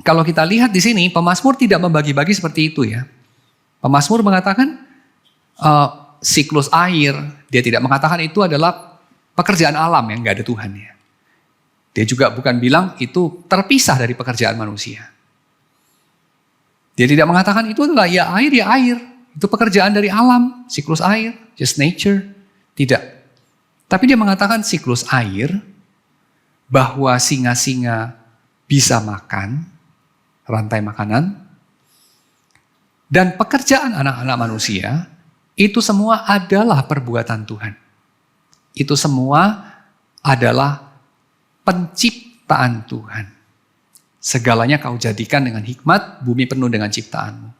kalau kita lihat di sini, pemazmur tidak membagi-bagi seperti itu ya. Pemazmur mengatakan siklus air, dia tidak mengatakan itu adalah pekerjaan alam yang nggak ada Tuhannya. Dia juga bukan bilang itu terpisah dari pekerjaan manusia. Dia tidak mengatakan itu adalah ya air, itu pekerjaan dari alam, siklus air, just nature. Tidak. Tapi dia mengatakan siklus air, bahwa singa-singa bisa makan, rantai makanan, dan pekerjaan anak-anak manusia, itu semua adalah perbuatan Tuhan. Itu semua adalah penciptaan Tuhan. Segalanya kau jadikan dengan hikmat, bumi penuh dengan ciptaanmu.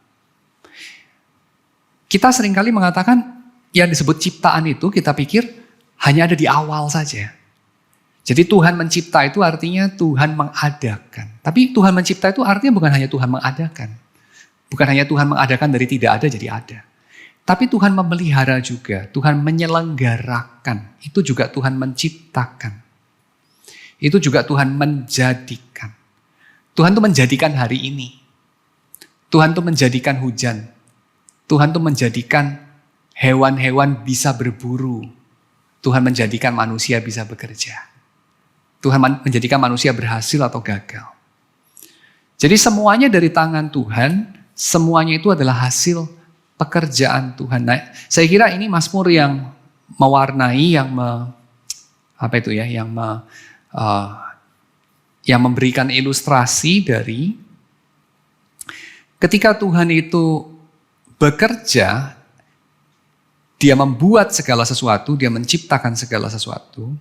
Kita seringkali mengatakan yang disebut ciptaan itu kita pikir hanya ada di awal saja. Jadi Tuhan mencipta itu artinya Tuhan mengadakan. Tapi Tuhan mencipta itu artinya bukan hanya Tuhan mengadakan. Bukan hanya Tuhan mengadakan dari tidak ada jadi ada. Tapi Tuhan memelihara juga, Tuhan menyelenggarakan. Itu juga Tuhan menciptakan. Itu juga Tuhan menjadikan. Tuhan tuh menjadikan hari ini. Tuhan tuh menjadikan hujan. Tuhan tuh menjadikan hewan-hewan bisa berburu. Tuhan menjadikan manusia bisa bekerja. Tuhan menjadikan manusia berhasil atau gagal. Jadi semuanya dari tangan Tuhan, semuanya itu adalah hasil pekerjaan Tuhan. Nah, saya kira ini mazmur yang mewarnai, yang memberikan ilustrasi dari ketika Tuhan itu bekerja, dia membuat segala sesuatu, dia menciptakan segala sesuatu.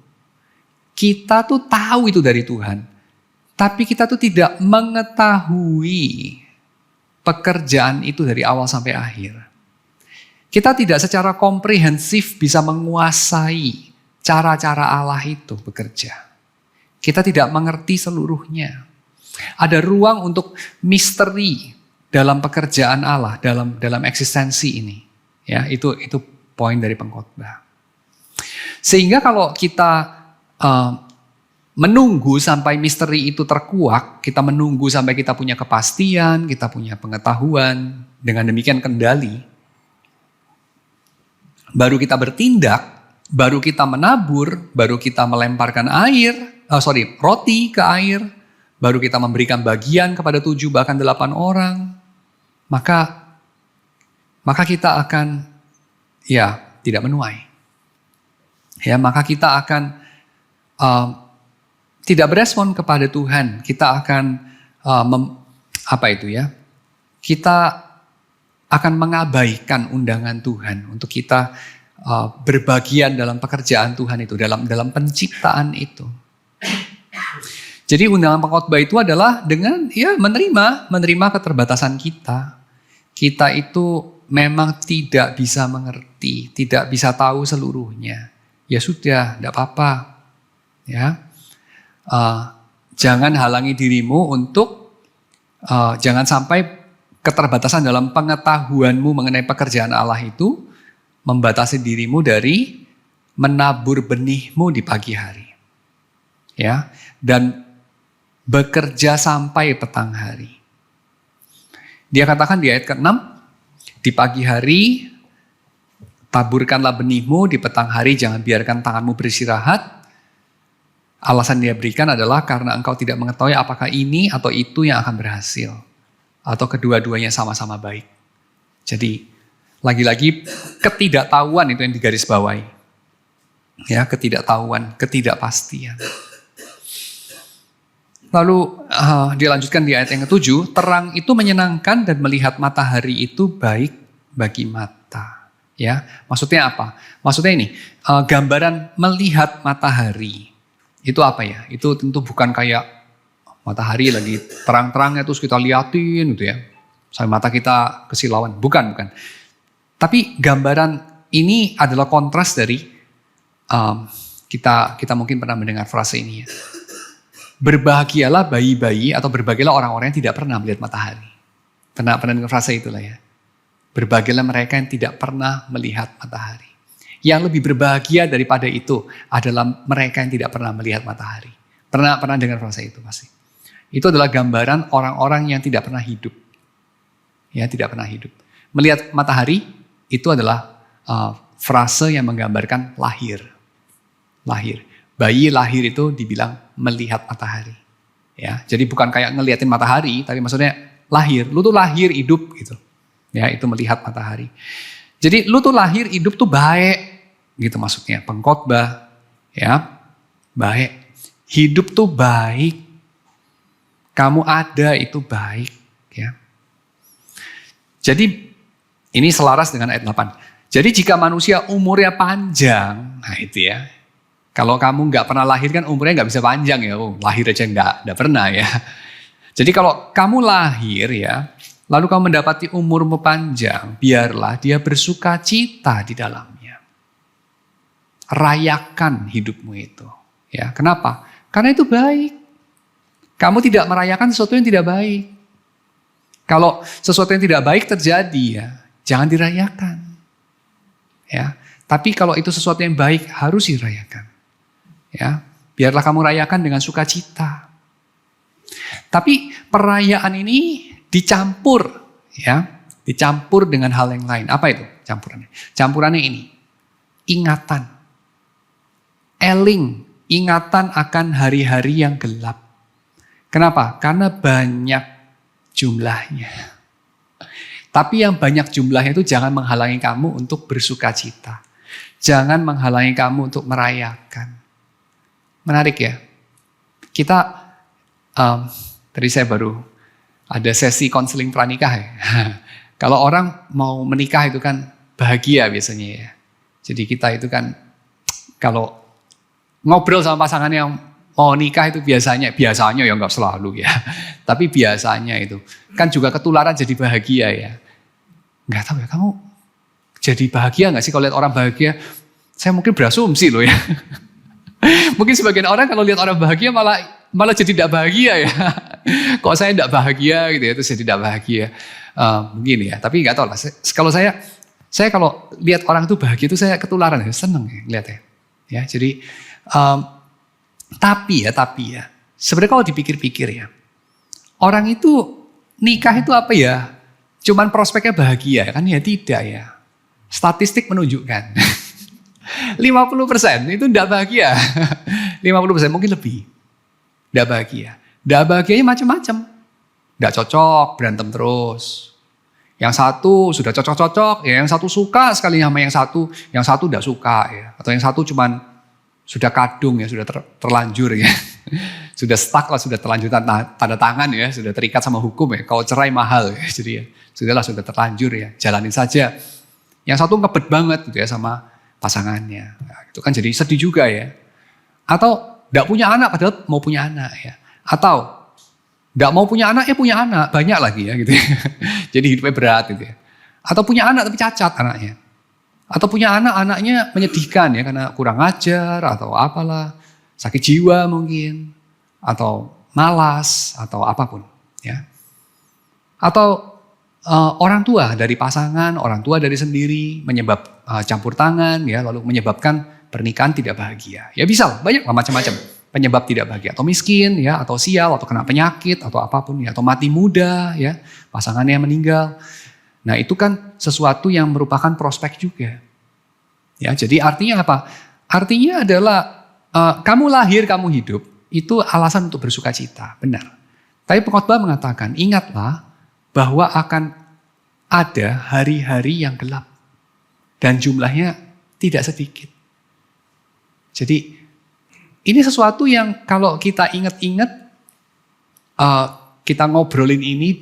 Kita tuh tahu itu dari Tuhan, tapi kita tuh tidak mengetahui pekerjaan itu dari awal sampai akhir. Kita tidak secara komprehensif bisa menguasai cara-cara Allah itu bekerja. Kita tidak mengerti seluruhnya. Ada ruang untuk misteri dalam pekerjaan Allah, dalam eksistensi ini. Ya, itu poin dari pengkhotbah. Sehingga kalau kita menunggu sampai misteri itu terkuak, kita menunggu sampai kita punya kepastian, kita punya pengetahuan, dengan demikian kendali. Baru kita bertindak, baru kita menabur, baru kita melemparkan roti ke air, baru kita memberikan bagian kepada 7 bahkan 8 orang, maka kita akan tidak menuai. Maka kita akan tidak berespon kepada Tuhan. Kita akan kita akan mengabaikan undangan Tuhan untuk kita berbagian dalam pekerjaan Tuhan itu, dalam penciptaan itu. Jadi undangan pengkhotbah itu adalah dengan menerima keterbatasan kita. Kita itu memang tidak bisa mengerti, tidak bisa tahu seluruhnya. Ya sudah, tidak apa-apa. Jangan halangi dirimu untuk jangan sampai keterbatasan dalam pengetahuanmu mengenai pekerjaan Allah itu membatasi dirimu dari menabur benihmu di pagi hari. Dan bekerja sampai petang hari. Dia katakan di ayat ke-6, di pagi hari taburkanlah benihmu, di petang hari jangan biarkan tanganmu beristirahat. Alasan dia berikan adalah karena engkau tidak mengetahui apakah ini atau itu yang akan berhasil. Atau kedua-duanya sama-sama baik. Jadi lagi-lagi ketidaktahuan itu yang digarisbawahi. Ketidaktahuan, ketidakpastian. Lalu dilanjutkan di ayat yang ke-7, terang itu menyenangkan dan melihat matahari itu baik bagi mata. Maksudnya apa? Maksudnya ini, gambaran melihat matahari. Itu apa ya? Itu tentu bukan kayak matahari lagi terang-terangnya terus kita liatin gitu sampai mata kita kesilauan. Bukan. Tapi gambaran ini adalah kontras dari kita mungkin pernah mendengar frase ini Berbahagialah bayi-bayi atau berbahagialah orang-orang yang tidak pernah melihat matahari. Pernah dengar frase itulah Berbahagialah mereka yang tidak pernah melihat matahari. Yang lebih berbahagia daripada itu adalah mereka yang tidak pernah melihat matahari. Pernah dengar frase itu pasti. Itu adalah gambaran orang-orang yang tidak pernah hidup. Tidak pernah hidup. Melihat matahari itu adalah frase yang menggambarkan lahir. Bayi lahir itu dibilang melihat matahari. Jadi bukan kayak ngeliatin matahari, tapi maksudnya lahir. Lu tuh lahir hidup gitu. Itu melihat matahari. Jadi lu tuh lahir hidup tuh baik gitu maksudnya. Pengkhotbah baik. Hidup tuh baik. Kamu ada itu baik Jadi ini selaras dengan ayat 8. Jadi jika manusia umurnya panjang, nah itu kalau kamu nggak pernah lahir kan umurnya nggak bisa panjang lahir aja nggak pernah Jadi kalau kamu lahir lalu kamu mendapati umurmu panjang, biarlah dia bersuka cita di dalamnya. Rayakan hidupmu itu. Kenapa? Karena itu baik. Kamu tidak merayakan sesuatu yang tidak baik. Kalau sesuatu yang tidak baik terjadi jangan dirayakan. Tapi kalau itu sesuatu yang baik harus dirayakan. Biarlah kamu rayakan dengan sukacita. Tapi perayaan ini dicampur dengan hal yang lain. Apa itu campurannya? Campurannya ini, ingatan. Eling, ingatan akan hari-hari yang gelap. Kenapa? Karena banyak jumlahnya. Tapi yang banyak jumlahnya itu jangan menghalangi kamu untuk bersukacita. Jangan menghalangi kamu untuk merayakan. Menarik Kita, tadi saya baru ada sesi konseling pranikah Kalau orang mau menikah itu kan bahagia biasanya Jadi kita itu kan kalau ngobrol sama pasangan yang mau nikah itu biasanya nggak selalu Tapi biasanya itu kan juga ketularan jadi bahagia Nggak tahu kamu jadi bahagia nggak sih kalau lihat orang bahagia? Saya mungkin berasumsi loh Mungkin sebagian orang kalau lihat orang bahagia malah jadi tidak bahagia Kok saya tidak bahagia gitu terus jadi tidak bahagia. Mungkin tapi nggak tahu lah. Kalau saya kalau lihat orang itu bahagia itu saya ketularan seneng lihat Jadi Tapi ya, sebenarnya kalau dipikir-pikir ya, orang itu nikah itu apa ya? Cuman prospeknya bahagia kan ya, tidak ya. Statistik menunjukkan 50% itu tidak bahagia. 50% mungkin lebih. Tidak bahagia. Tidak bahagianya macam-macam. Tidak cocok, berantem terus. Yang satu sudah cocok-cocok, ya yang satu suka sekali sama yang satu tidak suka ya. Atau yang satu cuman sudah kadung ya, sudah terlanjur ya. Sudah stuck lah, sudah terlanjur tanda tangan ya, sudah terikat sama hukum ya. Kalau cerai mahal ya, jadi ya sudah terlanjur ya, jalanin saja. Yang satu ngebet banget gitu ya sama pasangannya. Nah, itu kan jadi sedih juga ya. Atau tidak punya anak padahal mau punya anak ya. Atau tidak mau punya anak, punya anak. Banyak lagi ya gitu ya. Jadi hidupnya berat gitu ya. Atau punya anak tapi cacat anaknya. Atau punya anaknya menyedihkan ya karena kurang ajar atau apalah. Sakit jiwa mungkin. Atau malas atau apapun ya. Atau orang tua dari pasangan, orang tua dari sendiri campur tangan ya, lalu menyebabkan pernikahan tidak bahagia. Ya bisa lah, banyak lah macam-macam penyebab tidak bahagia, atau miskin ya, atau sial, atau kena penyakit, atau apapun ya, atau mati muda ya, pasangannya meninggal. Nah itu kan sesuatu yang merupakan prospek juga. Ya, jadi artinya apa? Artinya adalah kamu lahir, kamu hidup, itu alasan untuk bersuka cita, benar. Tapi pengkhotbah mengatakan, ingatlah bahwa akan ada hari-hari yang gelap dan jumlahnya tidak sedikit. Jadi ini sesuatu yang kalau kita ingat-ingat, kita ngobrolin ini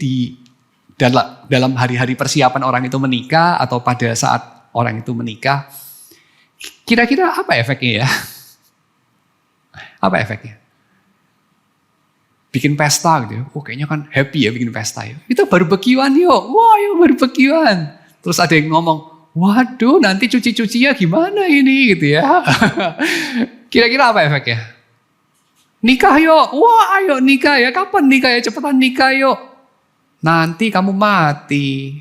dalam hari-hari persiapan orang itu menikah atau pada saat orang itu menikah, kira-kira apa efeknya ya? Apa efeknya? Bikin pesta gitu ya, kayaknya kan happy ya bikin pesta ya. Kita barbekyuan yuk, wah yuk barbekyuan. Terus ada yang ngomong, waduh nanti cuci-cucinya gimana ini gitu ya. Kira-kira apa efeknya? Nikah yuk, wah ayo nikah ya, kapan nikah ya, cepetan nikah yuk. Nanti kamu mati,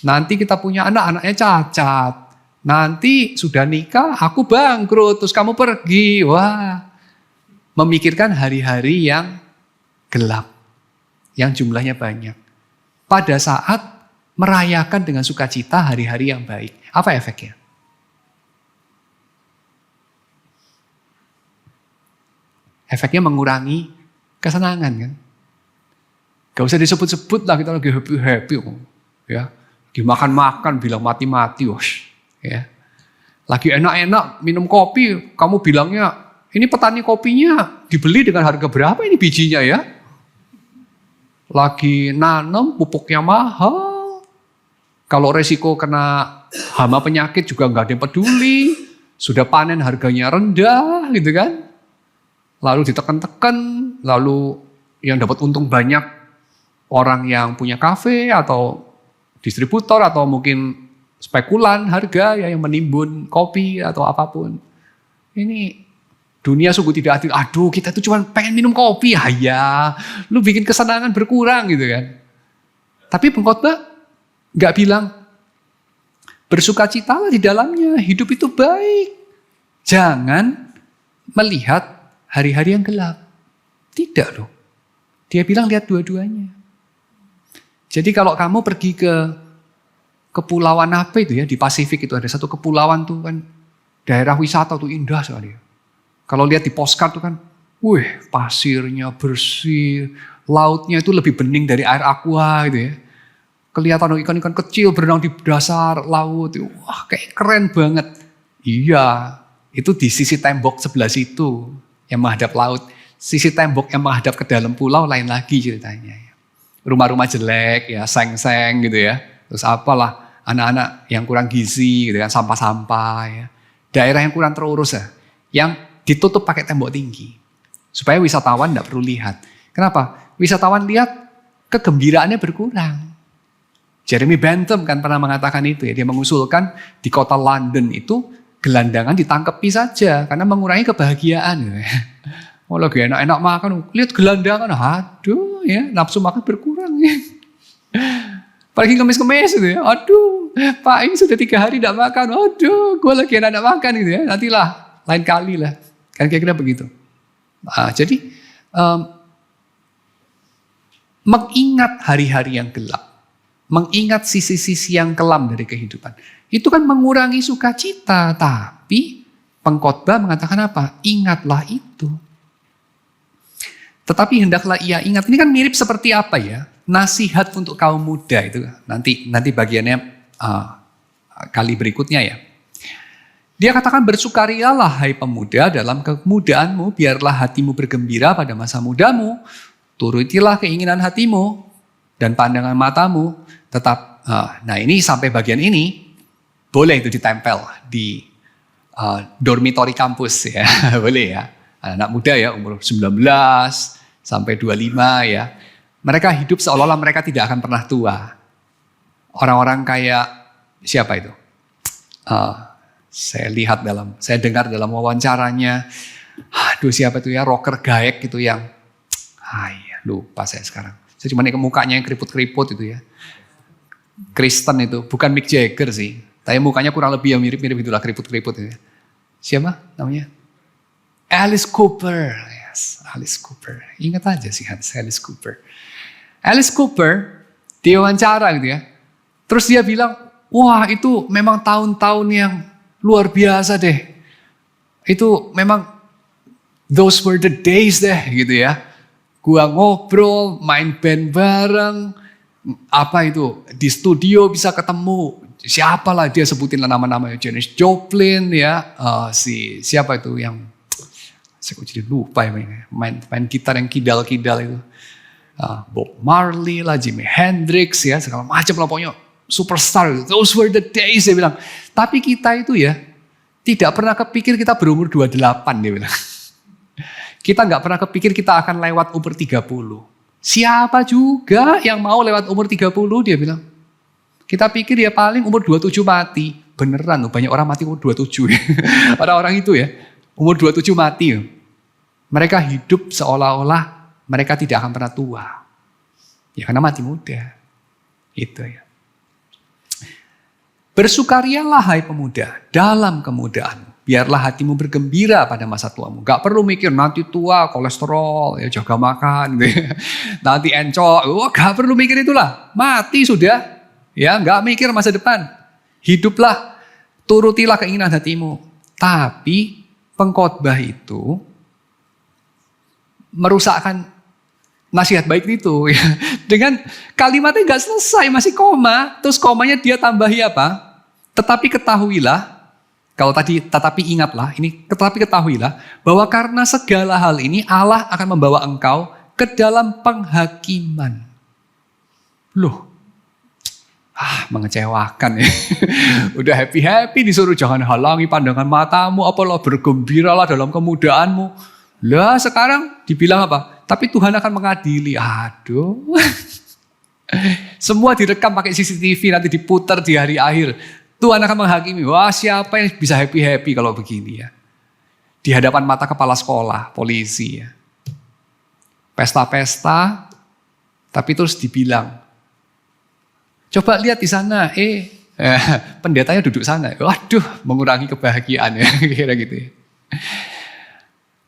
nanti kita punya anak-anaknya cacat. Nanti sudah nikah, aku bangkrut, terus kamu pergi. Wah, memikirkan hari-hari yang gelap, yang jumlahnya banyak. Pada saat merayakan dengan sukacita hari-hari yang baik. Apa efeknya? Efeknya mengurangi kesenangan kan. Gak usah disebut-sebut lah, kita lagi happy-happy. Ya. Lagi makan-makan bilang mati-mati. Ya. Lagi enak-enak minum kopi, kamu bilangnya, ini petani kopinya dibeli dengan harga berapa ini bijinya ya? Lagi nanam pupuknya mahal. Kalau resiko kena hama penyakit juga nggak ada yang peduli. Sudah panen harganya rendah gitu kan. Lalu ditekan-tekan, lalu yang dapat untung banyak orang yang punya kafe atau distributor atau mungkin spekulan harga ya, yang menimbun kopi atau apapun. Ini dunia sungguh tidak adil. Aduh, kita tuh cuma pengen minum kopi. Ya, lu bikin kesenangan berkurang gitu kan. Tapi pengkhotbah nggak bilang bersukacitalah di dalamnya. Hidup itu baik. Jangan melihat hari-hari yang gelap. Tidak loh. Dia bilang lihat dua-duanya. Jadi kalau kamu pergi ke kepulauan apa itu ya, di Pasifik itu ada satu kepulauan tuh kan, daerah wisata tuh indah sekali. Kalau lihat di postcard tuh kan, wih pasirnya bersih, lautnya itu lebih bening dari air aqua gitu ya. Kelihatan ikan-ikan kecil berenang di dasar laut, wah kayak keren banget. Iya, itu di sisi tembok sebelah situ yang menghadap laut. Sisi tembok yang menghadap ke dalam pulau lain lagi ceritanya. Rumah-rumah jelek ya, seng-seng gitu ya. Terus apalah, anak-anak yang kurang gizi gitu kan, sampah-sampah ya. Daerah yang kurang terurus ya, yang ditutup pakai tembok tinggi. Supaya wisatawan tidak perlu lihat. Kenapa? Wisatawan lihat kegembiraannya berkurang. Jeremy Bentham kan pernah mengatakan itu ya. Dia mengusulkan di kota London itu gelandangan ditangkepi saja. Karena mengurangi kebahagiaan. Ya. Oh lagi enak-enak makan, lihat gelandangan, aduh ya nafsu makan berkurang ya. Apalagi kemis-kemis gitu ya, aduh Pak ini sudah 3 hari tidak makan, aduh gue lagi enak-enak makan gitu ya, nantilah lain kali lah. Kan kira-kira begitu. Jadi mengingat hari-hari yang gelap, mengingat sisi-sisi yang kelam dari kehidupan, itu kan mengurangi sukacita. Tapi pengkhotbah mengatakan apa? Ingatlah itu. Tetapi hendaklah ia ingat. Ini kan mirip seperti apa ya? Nasihat untuk kaum muda itu. Nanti bagiannya kali berikutnya ya. Dia katakan, bersukarialah hai pemuda dalam kemudaanmu, biarlah hatimu bergembira pada masa mudamu, turutilah keinginan hatimu dan pandangan matamu. Tetap, nah ini sampai bagian ini, boleh itu ditempel di dormitory kampus ya, boleh ya. Anak muda ya, umur 19 sampai 25 ya. Mereka hidup seolah-olah mereka tidak akan pernah tua. Orang-orang kayak, siapa itu? Saya dengar dalam wawancaranya, aduh siapa itu ya, rocker gaek gitu yang, lupa saya sekarang. Saya cuma ingat mukanya yang keriput-keriput itu ya. Kristen itu, bukan Mick Jagger sih. Tapi mukanya kurang lebih yang mirip-mirip itulah, keriput-keriput itu ya. Siapa namanya? Alice Cooper. Yes, Alice Cooper. Ingat aja sih Alice Cooper. Alice Cooper diwawancara gitu ya. Terus dia bilang, wah itu memang tahun-tahun yang luar biasa deh. Itu memang those were the days deh gitu ya. Gua ngobrol, main band bareng, apa itu, di studio bisa ketemu, siapalah dia sebutin nama-namanya, Janis Joplin ya, siapa itu yang, saya kok jadi lupa ya, main gitar yang kidal-kidal itu. Bob Marley lah, Jimi Hendrix ya, segala macam lah pokoknya. Superstar, those were the days dia bilang. Tapi kita itu ya tidak pernah kepikir kita berumur 28 dia bilang. Kita nggak pernah kepikir kita akan lewat umur 30. Siapa juga yang mau lewat umur 30 dia bilang. Kita pikir ya paling umur 27 mati. Beneran loh, banyak orang mati umur 27. Orang-orang itu ya umur 27 mati. Mereka hidup seolah-olah mereka tidak akan pernah tua. Ya karena mati muda. Itu ya. Bersukarialah hai pemuda dalam kemudaanmu. Biarlah hatimu bergembira pada masa tuamu. Gak perlu mikir nanti tua, kolesterol, ya jaga makan. Gitu ya. Nanti encok, gak perlu mikir itulah. Mati sudah. Ya, gak mikir masa depan. Hiduplah, turutilah keinginan hatimu. Tapi pengkhotbah itu merusakkan nasihat baik itu ya. Dengan kalimatnya gak selesai, masih koma. Terus komanya dia tambahi apa? Tetapi ketahuilah, kalau tadi tetapi ingatlah, ini tetapi ketahuilah bahwa karena segala hal ini Allah akan membawa engkau ke dalam penghakiman. Loh, mengecewakan ya. Udah happy-happy disuruh jangan halangi pandangan matamu, apalah bergembiralah dalam kemudaanmu. Lah sekarang dibilang apa? Tapi Tuhan akan mengadili. Aduh. Semua direkam pakai CCTV, nanti diputar di hari akhir. Tuhan akan menghakimi. Wah, siapa yang bisa happy-happy kalau begini ya? Di hadapan mata kepala sekolah, polisi ya. Pesta-pesta, tapi terus dibilang, coba lihat di sana, pendetanya duduk sana. Waduh, mengurangi kebahagiaan ya, kira gitu ya.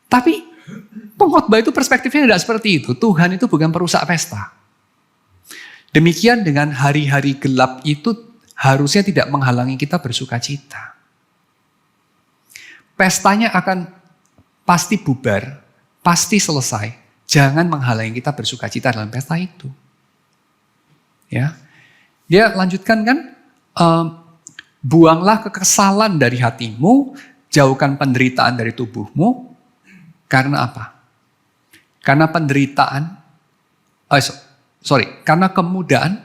Tapi pengkhotbah itu perspektifnya tidak seperti itu. Tuhan itu bukan perusak pesta. Demikian dengan hari-hari gelap itu harusnya tidak menghalangi kita bersukacita. Pestanya akan pasti bubar, pasti selesai. Jangan menghalangi kita bersukacita dalam pesta itu. Ya, dia lanjutkan kan, buanglah kekesalan dari hatimu, jauhkan penderitaan dari tubuhmu. Karena apa? Karena penderitaan, karena kemudahan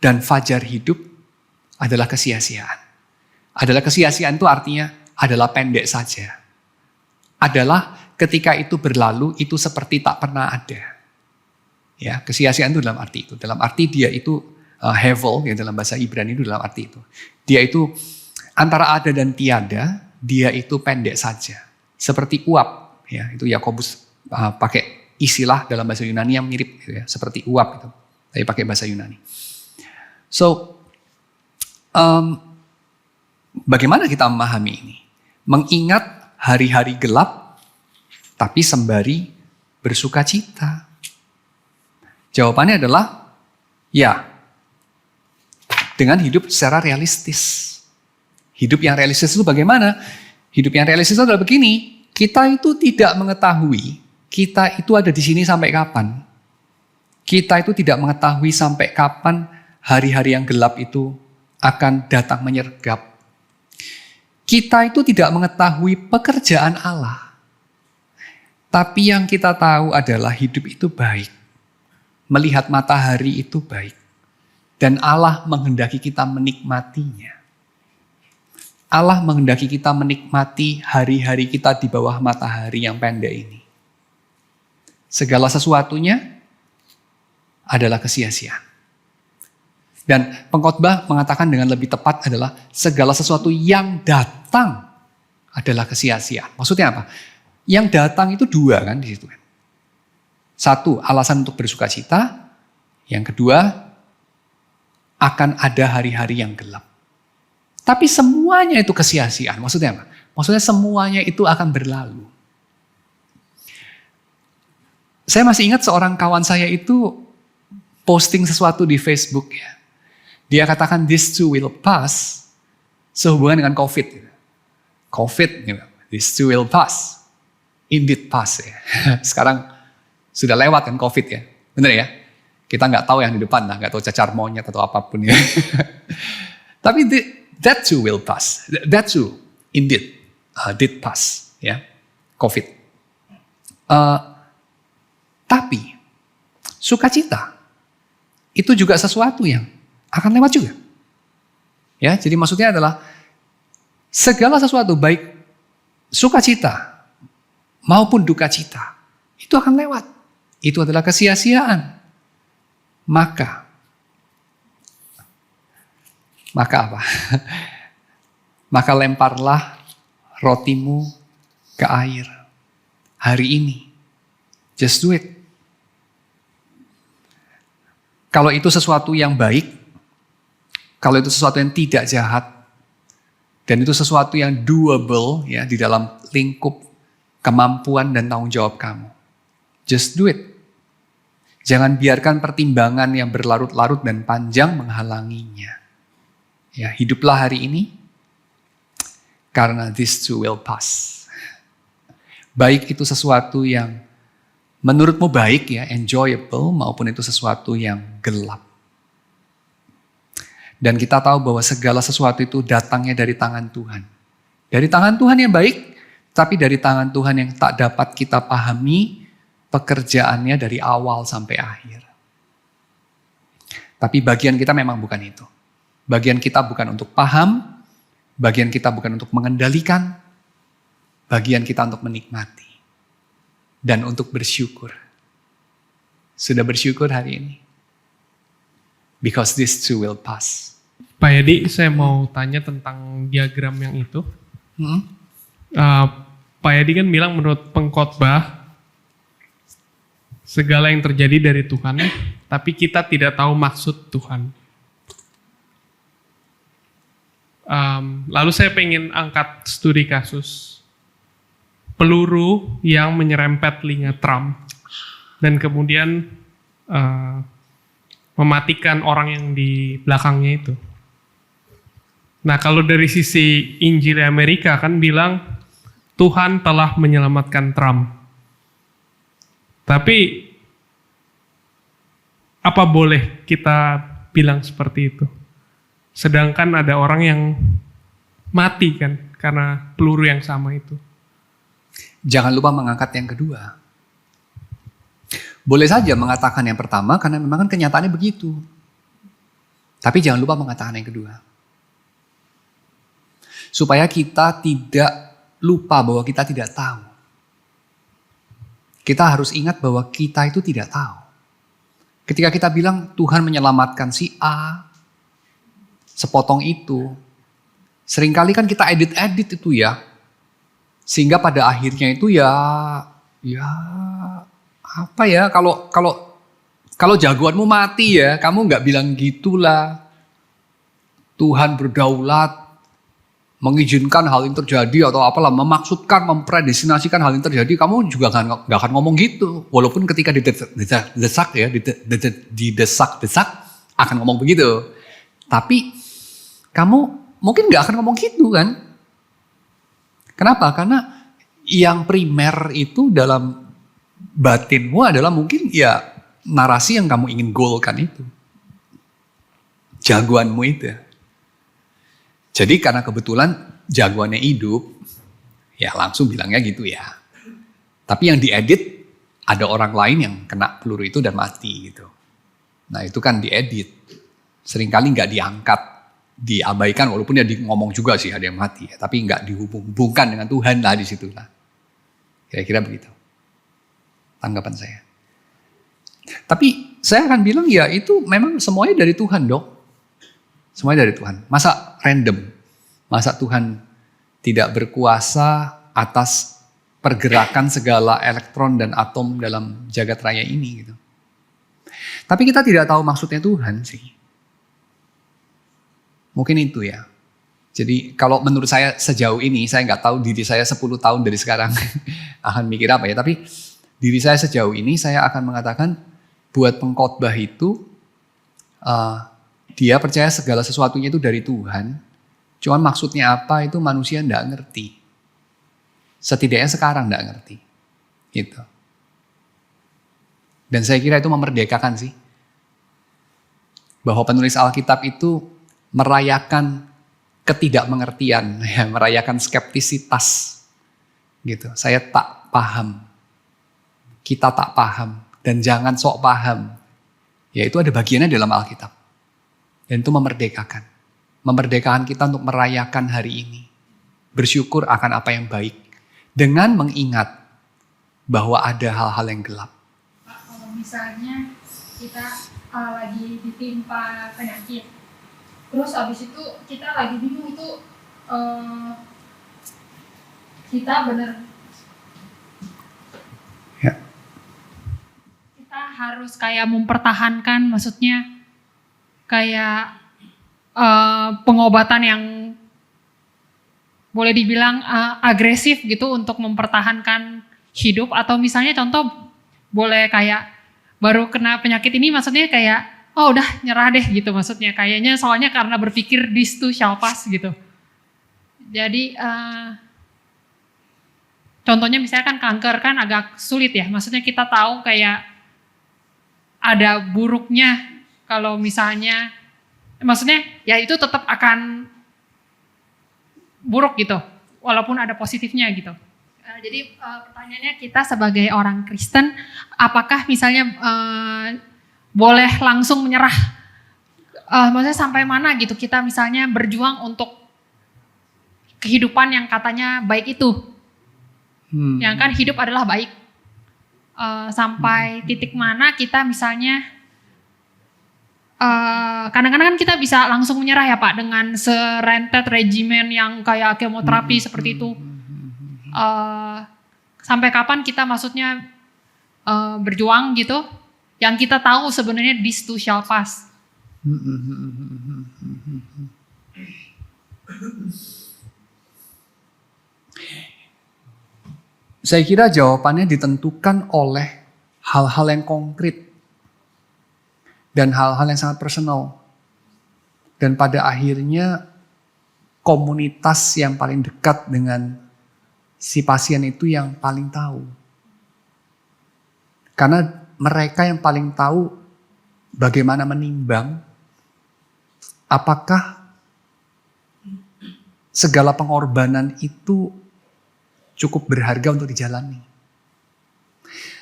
dan fajar hidup adalah kesia-siaan. Adalah kesia-siaan itu artinya adalah pendek saja. Adalah ketika itu berlalu itu seperti tak pernah ada. Ya, kesia-siaan itu dalam arti itu. Dalam arti dia itu hevel, ya dalam bahasa Ibrani itu dalam arti itu. Dia itu antara ada dan tiada, dia itu pendek saja. Seperti uap, ya itu Yakobus pakai istilah dalam bahasa Yunani yang mirip gitu ya, seperti uap itu. Tapi pakai bahasa Yunani. So, bagaimana kita memahami ini? Mengingat hari-hari gelap, tapi sembari bersukacita. Jawabannya adalah ya, dengan hidup secara realistis. Hidup yang realistis itu bagaimana? Hidup yang realistis itu adalah begini, kita itu tidak mengetahui kita itu ada di sini sampai kapan. Kita itu tidak mengetahui sampai kapan hari-hari yang gelap itu akan datang menyergap. Kita itu tidak mengetahui pekerjaan Allah. Tapi yang kita tahu adalah hidup itu baik. Melihat matahari itu baik. Dan Allah menghendaki kita menikmatinya. Allah menghendaki kita menikmati hari-hari kita di bawah matahari yang pendek ini. Segala sesuatunya adalah kesia-siaan. Dan pengkhotbah mengatakan dengan lebih tepat adalah segala sesuatu yang datang adalah kesia-siaan. Maksudnya apa? Yang datang itu dua kan di situ. Satu, alasan untuk bersukacita. Yang kedua, akan ada hari-hari yang gelap. Tapi semuanya itu kesia-siaan. Maksudnya apa? Maksudnya semuanya itu akan berlalu. Saya masih ingat seorang kawan saya itu posting sesuatu di Facebook ya. Dia katakan this too will pass sehubungan dengan COVID. COVID, this too will pass. Indeed pass ya. Sekarang sudah lewat kan COVID ya. Benar ya? Kita nggak tahu yang di depan lah, nggak tahu cacar monyet atau apapun ya. Tapi that too will pass. That too indeed did pass ya. COVID. Tapi sukacita itu juga sesuatu yang akan lewat juga. Ya, jadi maksudnya adalah segala sesuatu baik sukacita maupun duka cita itu akan lewat. Itu adalah kesia-siaan. Maka apa? Maka lemparlah rotimu ke air hari ini. Just do it. Kalau itu sesuatu yang baik, kalau itu sesuatu yang tidak jahat, dan itu sesuatu yang doable ya di dalam lingkup kemampuan dan tanggung jawab kamu, just do it. Jangan biarkan pertimbangan yang berlarut-larut dan panjang menghalanginya. Ya, hiduplah hari ini karena this too will pass. Baik itu sesuatu yang menurutmu baik ya, enjoyable, maupun itu sesuatu yang gelap. Dan kita tahu bahwa segala sesuatu itu datangnya dari tangan Tuhan. Dari tangan Tuhan yang baik, tapi dari tangan Tuhan yang tak dapat kita pahami pekerjaannya dari awal sampai akhir. Tapi bagian kita memang bukan itu. Bagian kita bukan untuk paham, bagian kita bukan untuk mengendalikan, bagian kita untuk menikmati. Dan untuk bersyukur. Sudah bersyukur hari ini? Because this too will pass. Pak Yadi, saya mau tanya tentang diagram yang itu. Pak Yadi kan bilang menurut pengkhotbah, segala yang terjadi dari Tuhan, tapi kita tidak tahu maksud Tuhan. Lalu saya pengen angkat studi kasus. Peluru yang menyerempet telinga Trump dan kemudian mematikan orang yang di belakangnya itu. Nah, kalau dari sisi Injil Amerika kan bilang Tuhan telah menyelamatkan Trump. Tapi apa boleh kita bilang seperti itu? Sedangkan ada orang yang mati kan karena peluru yang sama itu. Jangan lupa mengangkat yang kedua. Boleh saja mengatakan yang pertama karena memang kan kenyataannya begitu. Tapi jangan lupa mengatakan yang kedua. Supaya kita tidak lupa bahwa kita tidak tahu. Kita harus ingat bahwa kita itu tidak tahu. Ketika kita bilang Tuhan menyelamatkan si A, sepotong itu, seringkali kan kita edit-edit itu ya. Sehingga pada akhirnya itu ya apa ya, kalau jagoanmu mati ya, kamu nggak bilang gitulah. Tuhan berdaulat, mengizinkan hal yang terjadi atau apalah, memaksudkan, mempredestinasikan hal yang terjadi, kamu juga nggak akan ngomong gitu. Walaupun ketika didesak akan ngomong begitu. Tapi kamu mungkin nggak akan ngomong gitu kan? Kenapa? Karena yang primer itu dalam batinmu adalah mungkin ya narasi yang kamu ingin goalkan itu. Jagoanmu itu. Jadi karena kebetulan jagoannya hidup, ya langsung bilangnya gitu ya. Tapi yang diedit ada orang lain yang kena peluru itu dan mati gitu. Nah itu kan diedit. Seringkali nggak diangkat, diabaikan walaupun ya ngomong juga sih ada yang mati. Ya. Tapi nggak dihubungkan dengan Tuhan lah di situ lah. Kira-kira begitu. Tanggapan saya. Tapi saya akan bilang ya itu memang semuanya dari Tuhan dong. Semuanya dari Tuhan. Masa random? Masa Tuhan tidak berkuasa atas pergerakan segala elektron dan atom dalam jagat raya ini gitu. Tapi kita tidak tahu maksudnya Tuhan sih. Mungkin itu ya. Jadi kalau menurut saya sejauh ini, saya nggak tahu diri saya 10 tahun dari sekarang akan mikir apa ya. Tapi diri saya sejauh ini saya akan mengatakan buat pengkhotbah itu dia percaya segala sesuatunya itu dari Tuhan. Cuman maksudnya apa itu manusia nggak ngerti. Setidaknya sekarang nggak ngerti. Gitu. Dan saya kira itu memerdekakan sih. Bahwa penulis Alkitab itu merayakan ketidakmengertian, ya, merayakan skeptisitas. Gitu. Saya tak paham. Kita tak paham. Dan jangan sok paham. Ya itu ada bagiannya dalam Alkitab. Dan itu memerdekakan. Memerdekakan kita untuk merayakan hari ini. Bersyukur akan apa yang baik. Dengan mengingat bahwa ada hal-hal yang gelap. Pak, kalau misalnya kita lagi ditimpa penyakit. Terus abis itu kita lagi bingung itu kita benar. Ya. Kita harus kayak mempertahankan, maksudnya kayak pengobatan yang boleh dibilang agresif gitu untuk mempertahankan hidup, atau misalnya contoh boleh kayak baru kena penyakit ini maksudnya kayak oh udah nyerah deh gitu maksudnya kayaknya soalnya karena berpikir this too shall pass gitu. Jadi contohnya misalnya kan kanker kan agak sulit ya, maksudnya kita tahu kayak ada buruknya. Kalau misalnya, maksudnya ya itu tetap akan buruk gitu, walaupun ada positifnya gitu. Jadi pertanyaannya kita sebagai orang Kristen, apakah misalnya boleh langsung menyerah? Maksudnya sampai mana gitu kita misalnya berjuang untuk kehidupan yang katanya baik itu. Yang kan hidup adalah baik. Sampai titik mana kita misalnya kadang-kadang kan kita bisa langsung menyerah ya Pak dengan serentet regimen yang kayak kemoterapi seperti itu. Sampai kapan kita maksudnya berjuang gitu, yang kita tahu sebenarnya this too shall pass. Saya kira jawabannya ditentukan oleh hal-hal yang konkret dan hal-hal yang sangat personal. Dan pada akhirnya komunitas yang paling dekat dengan si pasien itu yang paling tahu. Karena mereka yang paling tahu bagaimana menimbang apakah segala pengorbanan itu cukup berharga untuk dijalani.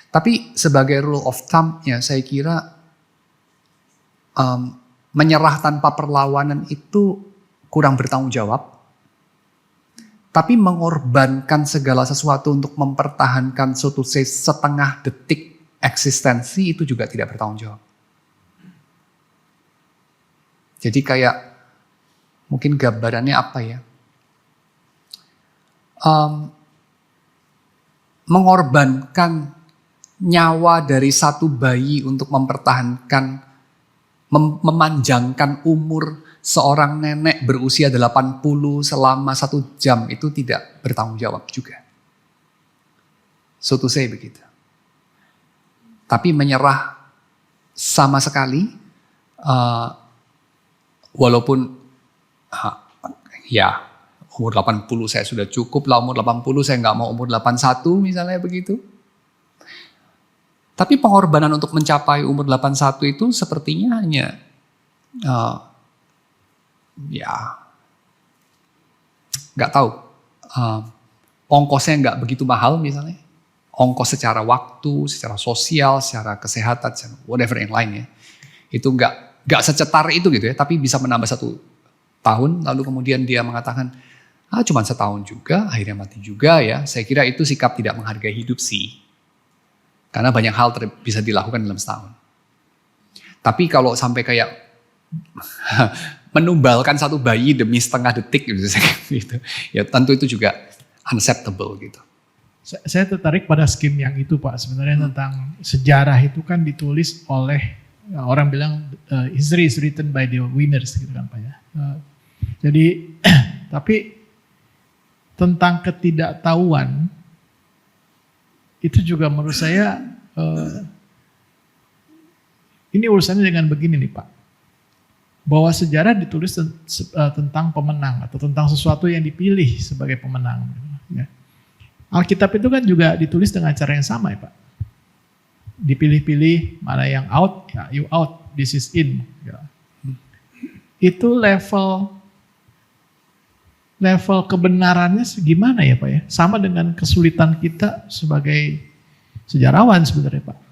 Tapi sebagai rule of thumb-nya saya kira menyerah tanpa perlawanan itu kurang bertanggung jawab. Tapi mengorbankan segala sesuatu untuk mempertahankan suatu setengah detik eksistensi itu juga tidak bertanggung jawab. Jadi kayak mungkin gambarannya apa ya? Mengorbankan nyawa dari satu bayi untuk mempertahankan, memanjangkan umur seorang nenek berusia 80 selama 1 jam itu tidak bertanggung jawab juga. So to say begitu. Tapi menyerah sama sekali, walaupun ya umur 80 saya sudah cukup lah, umur 80 saya nggak mau umur 81 misalnya begitu. Tapi pengorbanan untuk mencapai umur 81 itu sepertinya hanya nggak tahu, ongkosnya nggak begitu mahal misalnya, ongkos secara waktu, secara sosial, secara kesehatan, whatever yang lain ya, itu nggak secetar itu gitu ya, tapi bisa menambah 1 tahun, lalu kemudian dia mengatakan, cuma 1 tahun juga, akhirnya mati juga ya. Saya kira itu sikap tidak menghargai hidup sih, karena banyak hal bisa dilakukan dalam setahun. Tapi kalau sampai kayak menumbalkan 1 bayi demi setengah detik gitu, ya tentu itu juga unacceptable gitu. Saya tertarik pada skim yang itu Pak, sebenarnya tentang sejarah itu kan ditulis oleh, orang bilang history is written by the winners gitu kan Pak ya. Jadi tapi tentang ketidaktahuan itu juga menurut saya ini urusannya dengan begini nih Pak. Bahwa sejarah ditulis tentang pemenang atau tentang sesuatu yang dipilih sebagai pemenang. Ya. Alkitab itu kan juga ditulis dengan cara yang sama ya Pak. Dipilih-pilih, mana yang out, ya you out, this is in. Ya. Itu level kebenarannya gimana ya Pak ya? Sama dengan kesulitan kita sebagai sejarawan sebenarnya Pak.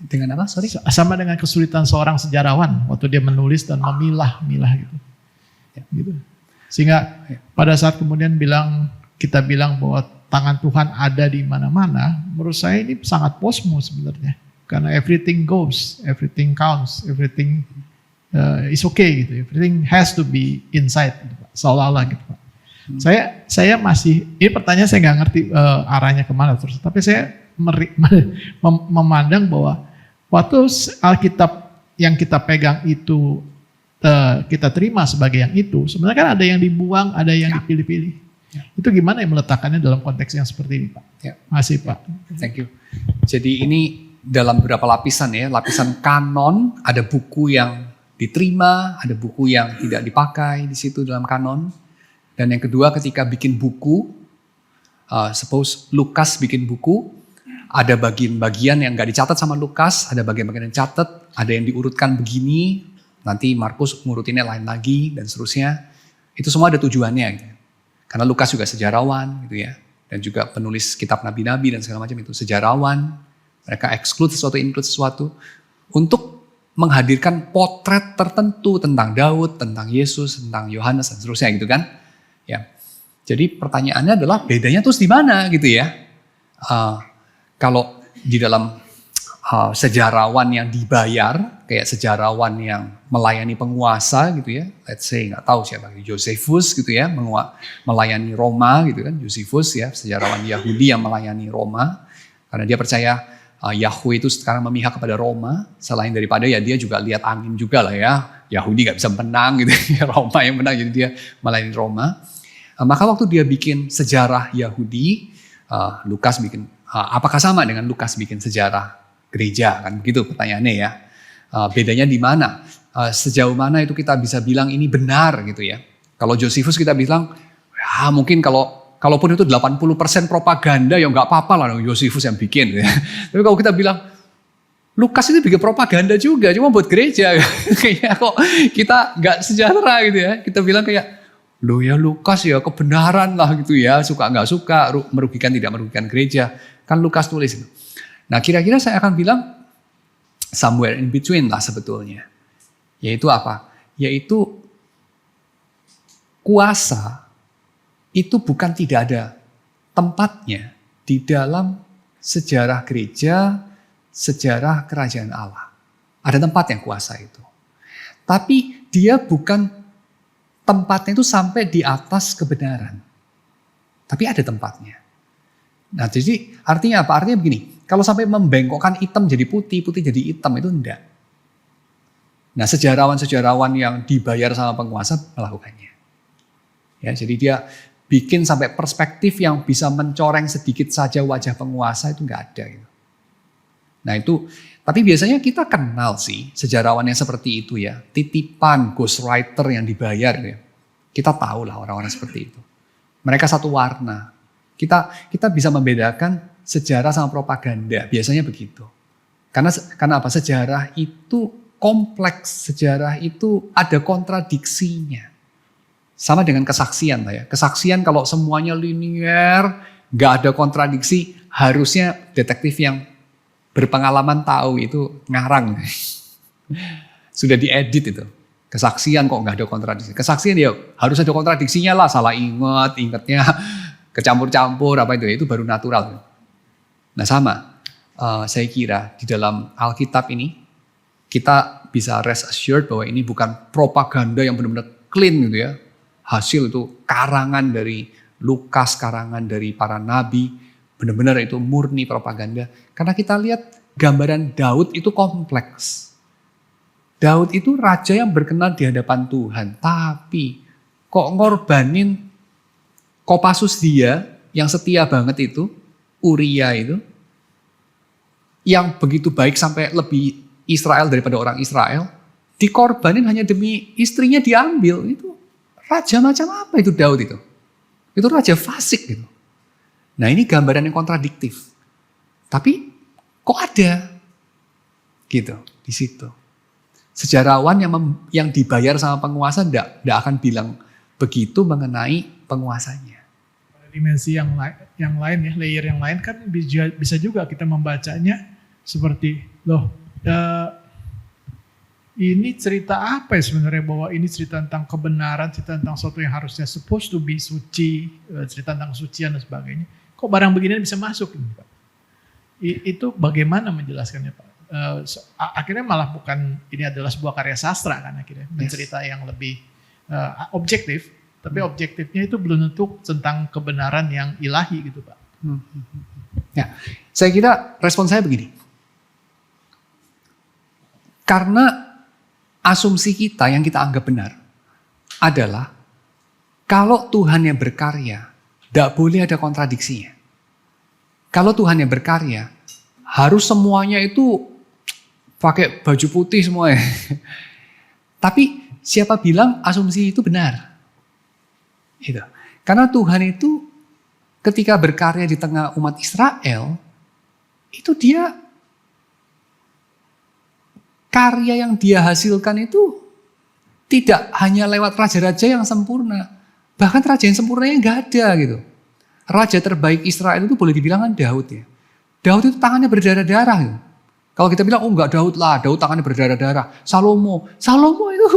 Dengan apa? Sorry. Sama dengan kesulitan seorang sejarawan waktu dia menulis dan memilah gitu. Ya, gitu. Sehingga pada saat kemudian kita bilang bahwa tangan Tuhan ada di mana-mana, menurut saya ini sangat posmo sebenarnya. Karena everything goes, everything counts, everything is okay gitu. Everything has to be inside gitu Pak. Seolah-olah gitu Pak. Saya masih, ini pertanyaan saya nggak ngerti arahnya kemana terus. Tapi saya memandang bahwa waktu Alkitab yang kita pegang itu kita terima sebagai yang itu, sebenarnya kan ada yang dibuang, ada yang dipilih-pilih. Itu gimana ya meletakkannya dalam konteks yang seperti ini Pak? Ya. Masih Pak. Thank you. Jadi ini dalam beberapa lapisan ya, lapisan kanon, ada buku yang diterima, ada buku yang tidak dipakai di situ dalam kanon. Dan yang kedua ketika bikin buku, suppose Lukas bikin buku, ada bagian-bagian yang nggak dicatat sama Lukas, ada bagian-bagian yang catat, ada yang diurutkan begini, nanti Markus ngurutinnya lain lagi dan seterusnya. Itu semua ada tujuannya gitu. Karena Lukas juga sejarawan gitu ya, dan juga penulis kitab nabi-nabi dan segala macam itu sejarawan. Mereka exclude sesuatu, include sesuatu untuk menghadirkan potret tertentu tentang Daud, tentang Yesus, tentang Yohanes dan seterusnya gitu kan. Ya. Jadi pertanyaannya adalah bedanya terus di mana gitu ya. Kalau di dalam sejarawan yang dibayar, kayak sejarawan yang melayani penguasa gitu ya, let's say nggak tahu siapa, Josephus gitu ya, melayani Roma gitu kan, Josephus ya, sejarawan Yahudi yang melayani Roma, karena dia percaya Yahweh itu sekarang memihak kepada Roma, selain daripada ya dia juga lihat angin juga lah ya, Yahudi nggak bisa menang gitu, Roma yang menang, jadi dia melayani Roma. Maka waktu dia bikin sejarah Yahudi, Lukas bikin, apakah sama dengan Lukas bikin sejarah gereja, kan begitu pertanyaannya ya. Bedanya di mana? Sejauh mana itu kita bisa bilang ini benar gitu ya. Kalau Josephus kita bilang, ya mungkin kalaupun itu 80% propaganda ya nggak apa-apa lah Josephus yang bikin. Ya. Tapi kalau kita bilang, Lukas itu bikin propaganda juga, cuma buat gereja. Kayaknya kok kita nggak sejahtera gitu ya. Kita bilang kayak, loh ya Lukas ya kebenaran lah gitu ya, suka nggak suka, merugikan tidak merugikan gereja. Kan Lukas tulis itu. Nah kira-kira saya akan bilang somewhere in between lah sebetulnya. Yaitu apa? Yaitu kuasa itu bukan tidak ada tempatnya di dalam sejarah gereja, sejarah kerajaan Allah. Ada tempatnya kuasa itu. Tapi dia bukan tempatnya itu sampai di atas kebenaran. Tapi ada tempatnya. Nah jadi artinya apa? Artinya begini, kalau sampai membengkokkan hitam jadi putih, putih jadi hitam itu enggak. Nah, sejarawan-sejarawan yang dibayar sama penguasa melakukannya. Ya, jadi dia bikin sampai perspektif yang bisa mencoreng sedikit saja wajah penguasa itu nggak ada. Gitu. Nah itu, tapi biasanya kita kenal sih sejarawan yang seperti itu ya. Titipan, ghostwriter yang dibayar ya. Kita tahu lah orang-orang seperti itu. Mereka satu warna. Kita bisa membedakan sejarah sama propaganda. Biasanya begitu. Karena apa? Sejarah itu kompleks. Sejarah itu ada kontradiksinya. Sama dengan kesaksian lah ya. Kesaksian kalau semuanya linier, nggak ada kontradiksi, harusnya detektif yang berpengalaman tahu itu ngarang. Sudah diedit itu. Kesaksian kok nggak ada kontradiksi. Kesaksian ya harus ada kontradiksinya lah. Salah ingatnya kecampur-campur apa itu baru natural. Nah sama, saya kira di dalam Alkitab ini kita bisa rest assured bahwa ini bukan propaganda yang benar-benar clean gitu ya. Hasil itu karangan dari Lukas, karangan dari para nabi, benar-benar itu murni propaganda. Karena kita lihat gambaran Daud itu kompleks. Daud itu raja yang berkenan di hadapan Tuhan, tapi kok ngorbanin Kopassus dia yang setia banget itu, Uria itu, yang begitu baik sampai lebih Israel daripada orang Israel, dikorbanin hanya demi istrinya diambil itu. Raja macam apa itu Daud itu? Itu raja fasik gitu. Nah ini gambaran yang kontradiktif. Tapi kok ada? Gitu, di situ. Sejarawan yang dibayar sama penguasa enggak akan bilang begitu mengenai penguasanya. Dimensi yang lain ya, layer yang lain kan bisa juga kita membacanya seperti, ini cerita apa ya sebenarnya, bahwa ini cerita tentang kebenaran, cerita tentang sesuatu yang harusnya supposed to be suci, cerita tentang kesucian dan sebagainya. Kok barang beginian bisa masuk? Pak? Itu bagaimana menjelaskannya Pak? Akhirnya malah bukan ini adalah sebuah karya sastra kan akhirnya, mencerita yang lebih objektif, tapi objektifnya itu belum tentu tentang kebenaran yang ilahi gitu Pak. Ya, saya kira respon saya begini. Karena asumsi kita yang kita anggap benar adalah kalau Tuhan yang berkarya, tidak boleh ada kontradiksinya. Kalau Tuhan yang berkarya, harus semuanya itu pakai baju putih semuanya. Tapi siapa bilang asumsi itu benar? Gitu. Karena Tuhan itu ketika berkarya di tengah umat Israel, itu dia karya yang dia hasilkan itu tidak hanya lewat raja-raja yang sempurna. Bahkan raja yang sempurnanya nggak ada gitu. Raja terbaik Israel itu boleh dibilang kan Daud ya. Daud itu tangannya berdarah-darah gitu. Kalau kita bilang, oh enggak Daud lah, Daud tangannya berdarah-darah. Salomo itu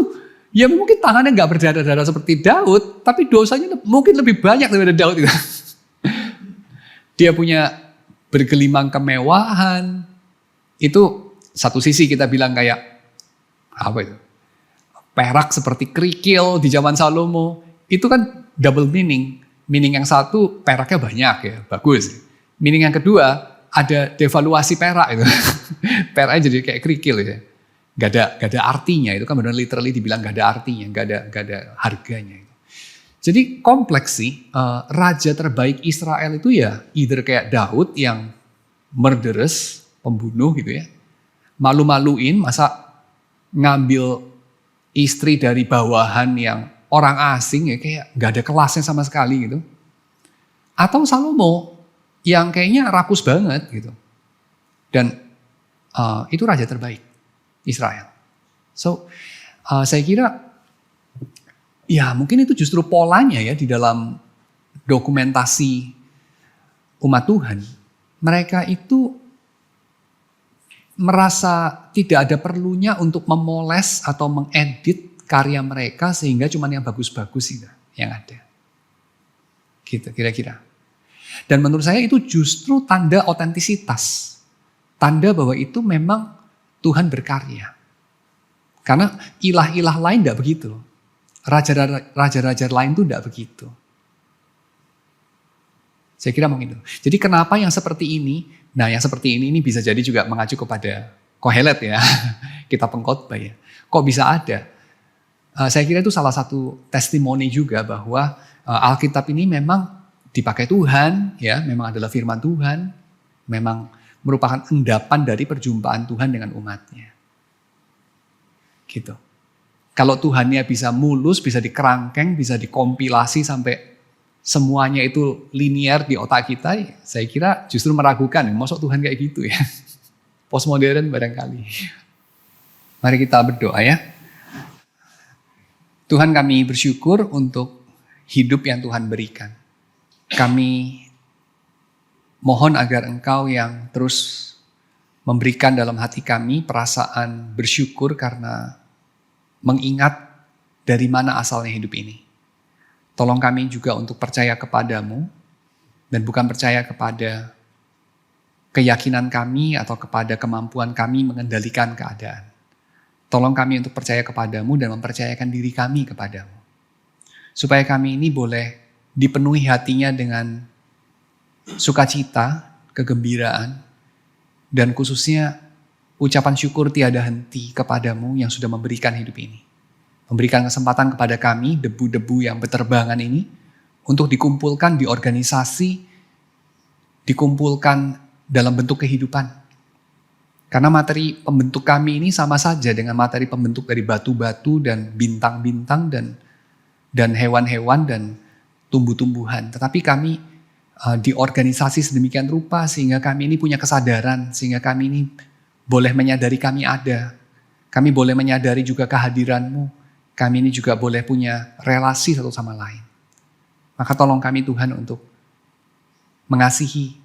ya mungkin tangannya nggak berdarah-darah seperti Daud, tapi dosanya mungkin lebih banyak daripada Daud itu. Dia punya bergelimang kemewahan. Itu satu sisi kita bilang kayak apa itu? Perak seperti kerikil di zaman Salomo. Itu kan double meaning. Meaning yang satu peraknya banyak ya, bagus. Meaning yang kedua ada devaluasi perak itu. Peraknya jadi kayak kerikil ya. Gak ada artinya, itu kan benar literally dibilang gak ada artinya, gak ada harganya. Jadi kompleks sih, raja terbaik Israel itu ya either kayak Daud yang murderous, pembunuh gitu ya. Malu-maluin, masa ngambil istri dari bawahan yang orang asing ya, kayak gak ada kelasnya sama sekali gitu. Atau Salomo yang kayaknya rakus banget gitu. Dan itu raja terbaik Israel. So saya kira ya mungkin itu justru polanya ya di dalam dokumentasi umat Tuhan. Mereka itu merasa tidak ada perlunya untuk memoles atau mengedit karya mereka sehingga cuma yang bagus-bagus itu yang ada. Gitu kira-kira. Dan menurut saya itu justru tanda otentisitas. Tanda bahwa itu memang Tuhan berkarya. Karena ilah-ilah lain tidak begitu. Raja-raja lain itu tidak begitu. Saya kira mungkin itu. Jadi kenapa yang seperti ini, nah yang seperti ini bisa jadi juga mengacu kepada Kohelet ya, kitab Pengkhotbah ya. Kok bisa ada? Saya kira itu salah satu testimoni juga bahwa Alkitab ini memang dipakai Tuhan, ya, memang adalah firman Tuhan, memang merupakan endapan dari perjumpaan Tuhan dengan umatnya. Gitu. Kalau Tuhannya bisa mulus, bisa dikerangkeng, bisa dikompilasi sampai semuanya itu linear di otak kita, saya kira justru meragukan, masuk Tuhan kayak gitu ya. Postmodern barangkali. Mari kita berdoa ya. Tuhan, kami bersyukur untuk hidup yang Tuhan berikan. Kami mohon agar Engkau yang terus memberikan dalam hati kami perasaan bersyukur karena mengingat dari mana asalnya hidup ini. Tolong kami juga untuk percaya kepadamu dan bukan percaya kepada keyakinan kami atau kepada kemampuan kami mengendalikan keadaan. Tolong kami untuk percaya kepadamu dan mempercayakan diri kami kepadamu. Supaya kami ini boleh dipenuhi hatinya dengan sukacita, kegembiraan, dan khususnya ucapan syukur tiada henti kepadamu yang sudah memberikan hidup ini. Memberikan kesempatan kepada kami, debu-debu yang berterbangan ini, untuk dikumpulkan di organisasi, dikumpulkan dalam bentuk kehidupan. Karena materi pembentuk kami ini sama saja dengan materi pembentuk dari batu-batu dan bintang-bintang dan hewan-hewan dan tumbuh-tumbuhan. Tetapi kami di organisasi sedemikian rupa sehingga kami ini punya kesadaran, sehingga kami ini boleh menyadari kami ada. Kami boleh menyadari juga kehadiran-Mu. Kami ini juga boleh punya relasi satu sama lain. Maka tolong kami Tuhan untuk mengasihi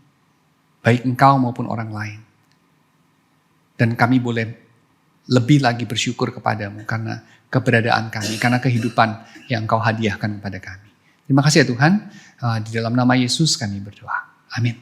baik Engkau maupun orang lain. Dan kami boleh lebih lagi bersyukur kepadamu karena keberadaan kami, karena kehidupan yang Engkau hadiahkan kepada kami. Terima kasih ya Tuhan, di dalam nama Yesus kami berdoa. Amin.